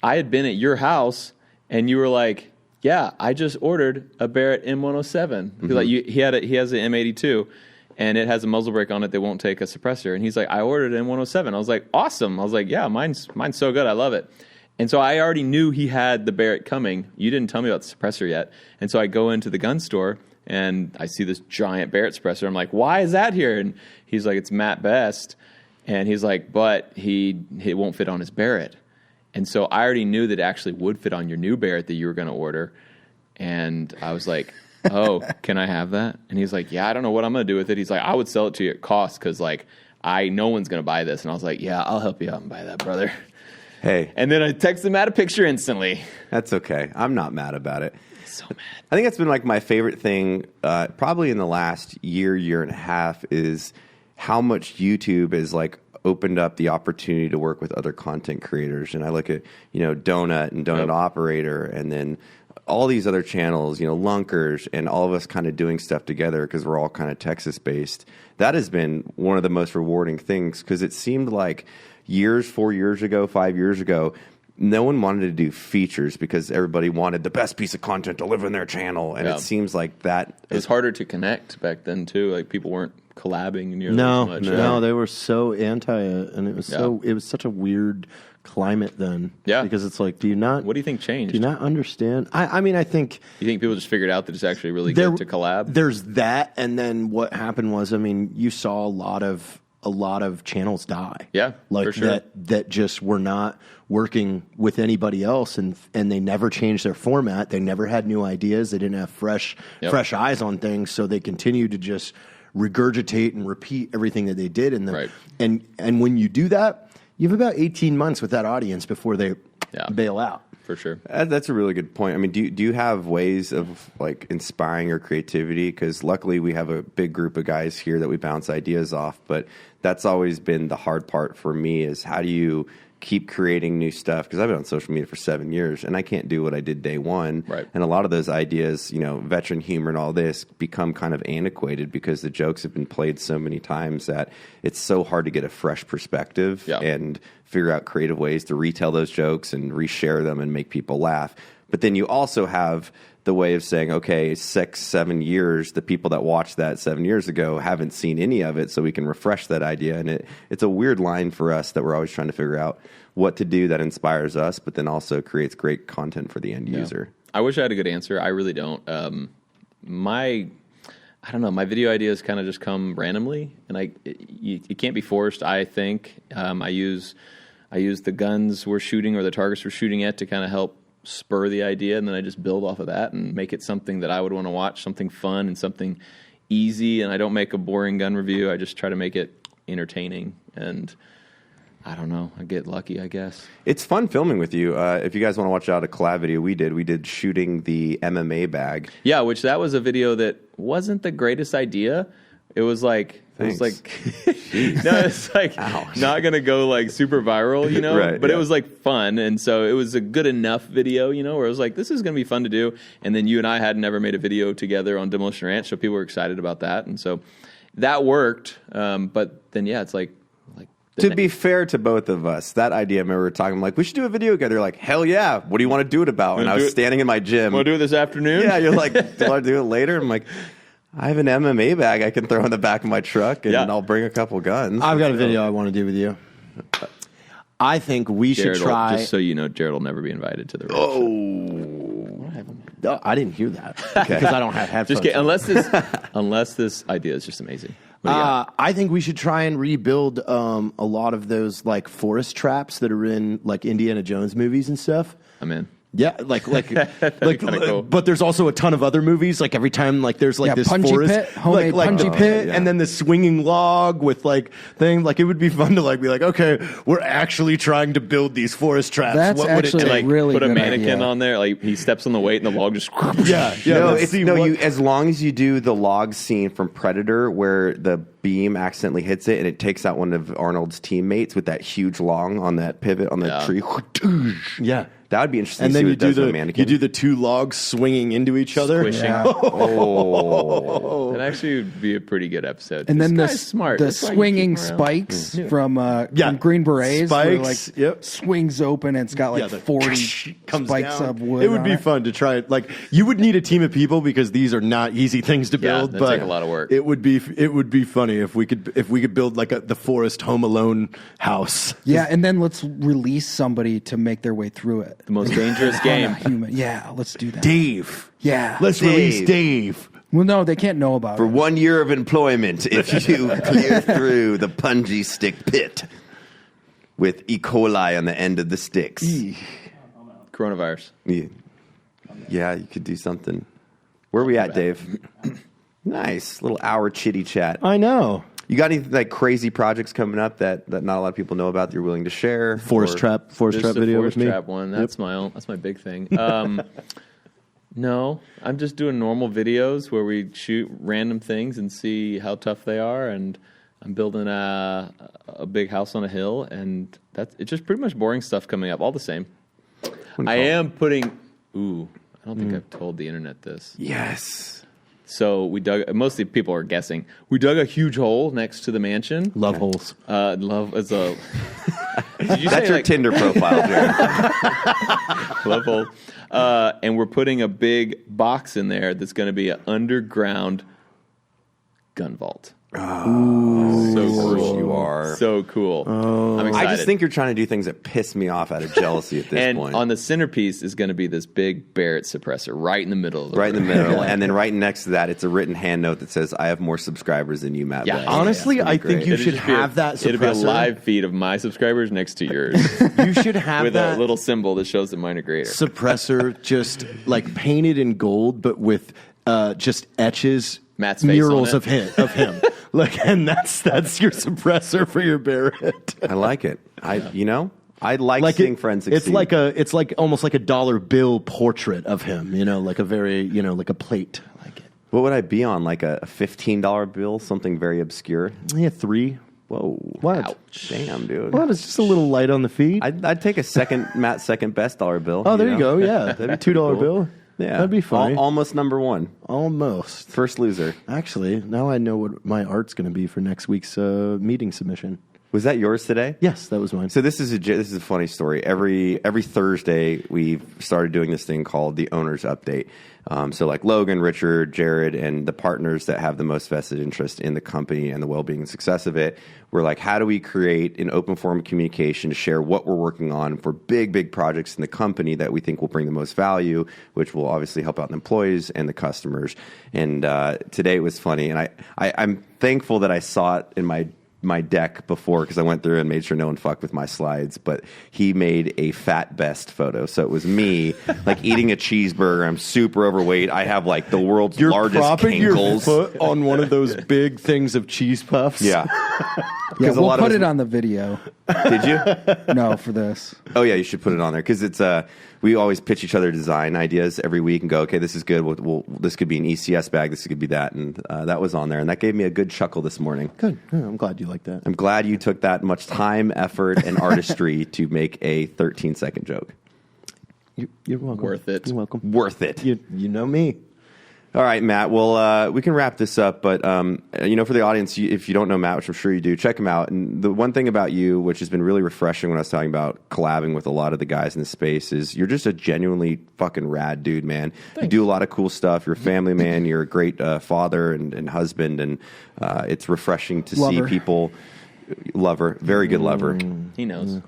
I had been at your house, and you were like, "Yeah, I just ordered a Barrett M107." Mm-hmm. Like he has an M82, and it has a muzzle brake on it that won't take a suppressor. And he's like, "I ordered an M107." I was like, "Awesome!" I was like, "Yeah, mine's so good. I love it." And so I already knew he had the Barrett coming. You didn't tell me about the suppressor yet. And so I go into the gun store, and I see this giant Barrett suppressor. I'm like, why is that here? And he's like, it's Matt Best. And he's like, but it won't fit on his Barrett. And so I already knew that it actually would fit on your new Barrett that you were going to order. And I was like, oh, can I have that? And he's like, yeah, I don't know what I'm going to do with it. He's like, I would sell it to you at cost because, like, no one's going to buy this. And I was like, yeah, I'll help you out and buy that, brother. Hey. And then I texted Matt a picture instantly. That's okay. I'm not mad about it. So mad. I think that's been like my favorite thing probably in the last year and a half is how much YouTube has like opened up the opportunity to work with other content creators. And I look at, Donut and Donut Operator, and then all these other channels, Lunkers, and all of us kind of doing stuff together because we're all kind of Texas based. That has been one of the most rewarding things because it seemed like 4 years ago, 5 years ago, no one wanted to do features because everybody wanted the best piece of content to live in their channel. And it seems like that. It was harder to connect back then, too. Like, people weren't collabing nearly as much. No, they were so anti it. And it was such a weird climate then. Yeah. Because it's like, what do you think changed? Do you not understand? I think. You think people just figured out that it's actually really good to collab? There's that. And then what happened was, you saw a lot of channels die. Yeah, like for sure. that just were not working with anybody else, and they never changed their format. They never had new ideas. They didn't have fresh eyes on things, so they continued to just regurgitate and repeat everything that they did. And when you do that, you have about 18 months with that audience before they bail out. For sure. That's a really good point. I mean, do you have ways of like inspiring your creativity? Because luckily we have a big group of guys here that we bounce ideas off, but that's always been the hard part for me is how do you keep creating new stuff? Because I've been on social media for 7 years and I can't do what I did day one. Right. And a lot of those ideas, veteran humor and all this become kind of antiquated because the jokes have been played so many times that it's so hard to get a fresh perspective and figure out creative ways to retell those jokes and reshare them and make people laugh. But then you also have the way of saying, okay, 6-7 years, the people that watched that 7 years ago haven't seen any of it, so we can refresh that idea. And it's a weird line for us that we're always trying to figure out what to do that inspires us, but then also creates great content for the end user. I wish I had a good answer. I really don't. My video ideas kind of just come randomly, and you can't be forced, I think. I use the guns we're shooting or the targets we're shooting at to kind of help spur the idea, and then I just build off of that and make it something that I would want to watch, something fun and something easy. And I don't make a boring gun review. I just try to make it entertaining. And I don't know. I get lucky, I guess. It's fun filming with you. If you guys want to watch out a collab video we did shooting the MMA bag. Yeah, which that was a video that wasn't the greatest idea. It was like, Thanks. It's like not going to go like super viral, Right, but it was like fun. And so it was a good enough video, where it was like, this is going to be fun to do. And then you and I had never made a video together on Demolition Ranch, so people were excited about that. And so that worked. But then, it's like. To be fair to both of us, that idea, I remember talking, I'm like, we should do a video together. You're like, hell yeah, what do you want to do it about? And I was standing in my gym. Want to do it this afternoon? Yeah, you're like, do you want to do it later? I'm like, I have an MMA bag I can throw in the back of my truck, and I'll bring a couple guns. I've got a video I want to do with you. I think we should try. Just so you know, Jared will never be invited to the ranch. No, I didn't hear that because I don't have headphones. Just kidding. Unless this idea is just amazing. I think we should try and rebuild a lot of those like forest traps that are in like Indiana Jones movies and stuff. I'm in. Yeah, like, kinda cool. but there's also a ton of other movies. Like every time, like there's like this Punji forest, pit, homemade like punji the pit, yeah. and then the swinging log with like thing. Like it would be fun to like be like, okay, we're actually trying to build these forest traps. That's what would it actually take? Like really put a good mannequin idea. on there, like he steps on the weight and the log just Yeah, No, let's it's, see no. what- You as long as you do the log scene from Predator where the beam accidentally hits it and it takes out one of Arnold's teammates with that huge long on that pivot on the Yeah. tree. Yeah. That would be interesting. And to see then what you it do does with a the mannequin. you do the two logs swinging into each other. Squishing. Yeah. Oh, That actually would be a pretty good episode. And then This guy's smart. the That's why you swinging keep him around. spikes from Green Berets, where Spikes, like yep. swings open and it's got like the 40 comes spikes down. of wood. It would on be fun to try it. Like you would need a team of people because these are not easy things to Yeah, build. that'd but take a lot of work. It would be funny if we could build like the forest Home Alone house. Yeah, and then let's release somebody to make their way through it. The most dangerous On game. a human. Yeah, let's do that. Dave. Yeah. Let's Dave. release Dave. Well, no, they can't know about for it. 1 year of employment if you clear through the punji stick pit with E. coli on the end of the sticks. Coronavirus. Yeah, you could do something. Where are we at, Dave? Nice little hour chitty chat. I know. You got any like crazy projects coming up that not a lot of people know about that you're willing to share? Forest Or- trap There's video the with forest me. trap one. That's that's my big thing. No, I'm just doing normal videos where we shoot random things and see how tough they are. And I'm building a big house on a hill, and it's just pretty much boring stuff coming up. All the same. I am putting. Ooh, I don't think I've told the internet this. Yes. So we dug. Mostly people are guessing. We dug a huge hole next to the mansion. Love holes. Love is a. Did you That's say, your like, Tinder profile, Jared. Love hole. And we're putting a big box in there that's going to be an underground gun vault. So cool. You are. So cool. I'm excited. I just think you're trying to do things that piss me off out of jealousy at this and point. on the centerpiece is going to be this big Barrett suppressor right in the middle of the Right in the room. middle, and then right next to that, it's a written hand note that says, "I have more subscribers than you, Matt." Yeah. Betts." Honestly, It's gonna I be think great. you It'll should just be have that suppressor. It'll be a live feed of my subscribers next to yours You should have with that a little symbol that shows that mine are greater. suppressor just like painted in gold, but with just etches, Matt's face murals on of him. Like, and that's your suppressor for your Barrett. I like it. I like Like seeing friends succeed. it's like almost like a dollar bill portrait of him. Like a very like a plate. I like it. What would I be on? Like a $15 bill, something very obscure. Yeah, 3. Whoa! What? Ouch. Damn, dude. Well, it's just a little light on the feet. I'd take a Matt's second best dollar bill. Oh, there you know? go. Yeah, That'd be $2 cool. bill. Yeah, that'd be funny. Almost number one, Almost. first loser. Actually, now I know what my art's going to be for next week's meeting submission. Was that yours today? Yes, that was mine. So this is a funny story. Every Thursday we've started doing this thing called the Owner's Update. So like Logan, Richard, Jared, and the partners that have the most vested interest in the company and the well-being and success of it, we're like, how do we create an open form of communication to share what we're working on for big projects in the company that we think will bring the most value, which will obviously help out the employees and the customers. And today it was funny, and I'm thankful that I saw it in my deck before because I went through and made sure no one fucked with my slides, but he made a fat best photo. So it was me like eating a cheeseburger. I'm super overweight. I have like the world's You're largest propping your cankles. foot on one of those big things of cheese puffs. Yeah. Yeah, a we'll lot of put us- it on the video. Did you? No, for this. Oh yeah, you should put it on there because it's we always pitch each other design ideas every week and go, okay, this is good. This could be an ECS bag. This could be that, and that was on there, and that gave me a good chuckle this morning. Good. Yeah, I'm glad you like that. I'm glad you took that much time, effort, and artistry to make a 13-second joke. You're welcome. Worth it. You're welcome. Worth it. You know me. All right, Matt. Well, we can wrap this up, but for the audience, if you don't know Matt, which I'm sure you do, check him out. And the one thing about you, which has been really refreshing when I was talking about collabing with a lot of the guys in the space, is you're just a genuinely fucking rad dude, man. Thanks. You do a lot of cool stuff. You're a family man. You're a great father and husband, and it's refreshing to Lover. see people. Lover, very good lover. He knows.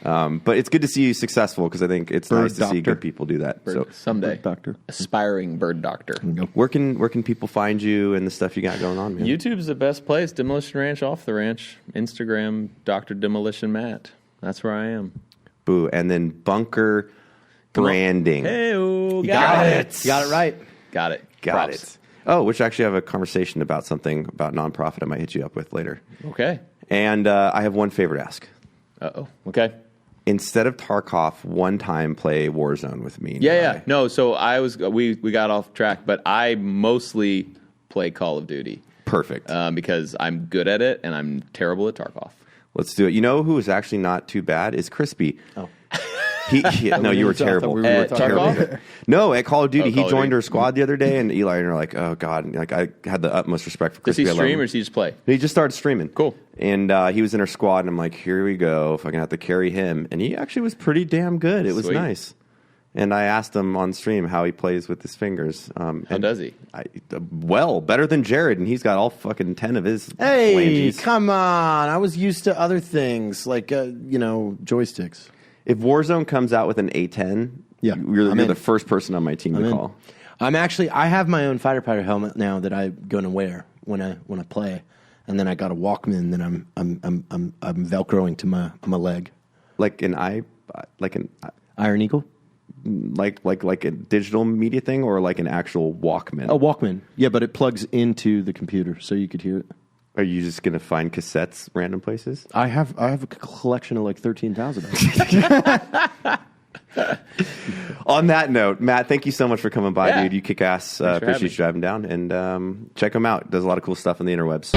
But it's good to see you successful because I think it's Bird nice to see doctor. good people do that. So, Someday. Doctor. Aspiring bird doctor. where can people find you and the stuff you got going on, man? YouTube's the best place. Demolition Ranch, Off the Ranch. Instagram, Dr. Demolition Matt. That's where I am. Boo. And then Bunker branding. Hey, Got it. Got it right. Got it. Got Props. it. Oh, which actually I have a conversation about something about nonprofit I might hit you up with later. Okay. And I have one favor to ask. Uh-oh. Okay. Instead of Tarkov, one time play Warzone with me. Yeah. No, so we got off track, but I mostly play Call of Duty. Perfect. Because I'm good at it and I'm terrible at Tarkov. Let's do it. You know who is actually not too bad is Crispy. Oh. No, you were terrible. We were At terrible. Tarkov? No, at Call of Duty, Oh, Call he of joined Duty. our squad the other day, and Eli and I are like, oh, God. And, like, I had the utmost respect for Does Crispy. he I love stream him. or does he just play? He just started streaming. Cool. And he was in our squad, and I'm like, here we go. If I can have to carry him. And he actually was pretty damn good. It was Sweet. nice. And I asked him on stream how he plays with his fingers. How does he? Well, better than Jared, and he's got all fucking 10 of his Hey, phalanges. come on. I was used to other things like, joysticks. If Warzone comes out with an A10, Yeah, you're I'm in. the first person on my team to in. call. I have my own fighter pilot helmet now that I'm going to wear when I play. And then I got a Walkman that I'm velcroing to my leg. Like an Iron Eagle? like a digital media thing, or like an actual Walkman. A Walkman. Yeah, but it plugs into the computer so you could hear it. Are you just gonna find cassettes random places? I have a collection of like 13,000 of them. On that note, Matt, thank you so much for coming by, Yeah. dude. You kick ass. for having Appreciate me. you driving down, and check him out. Does a lot of cool stuff on the interwebs.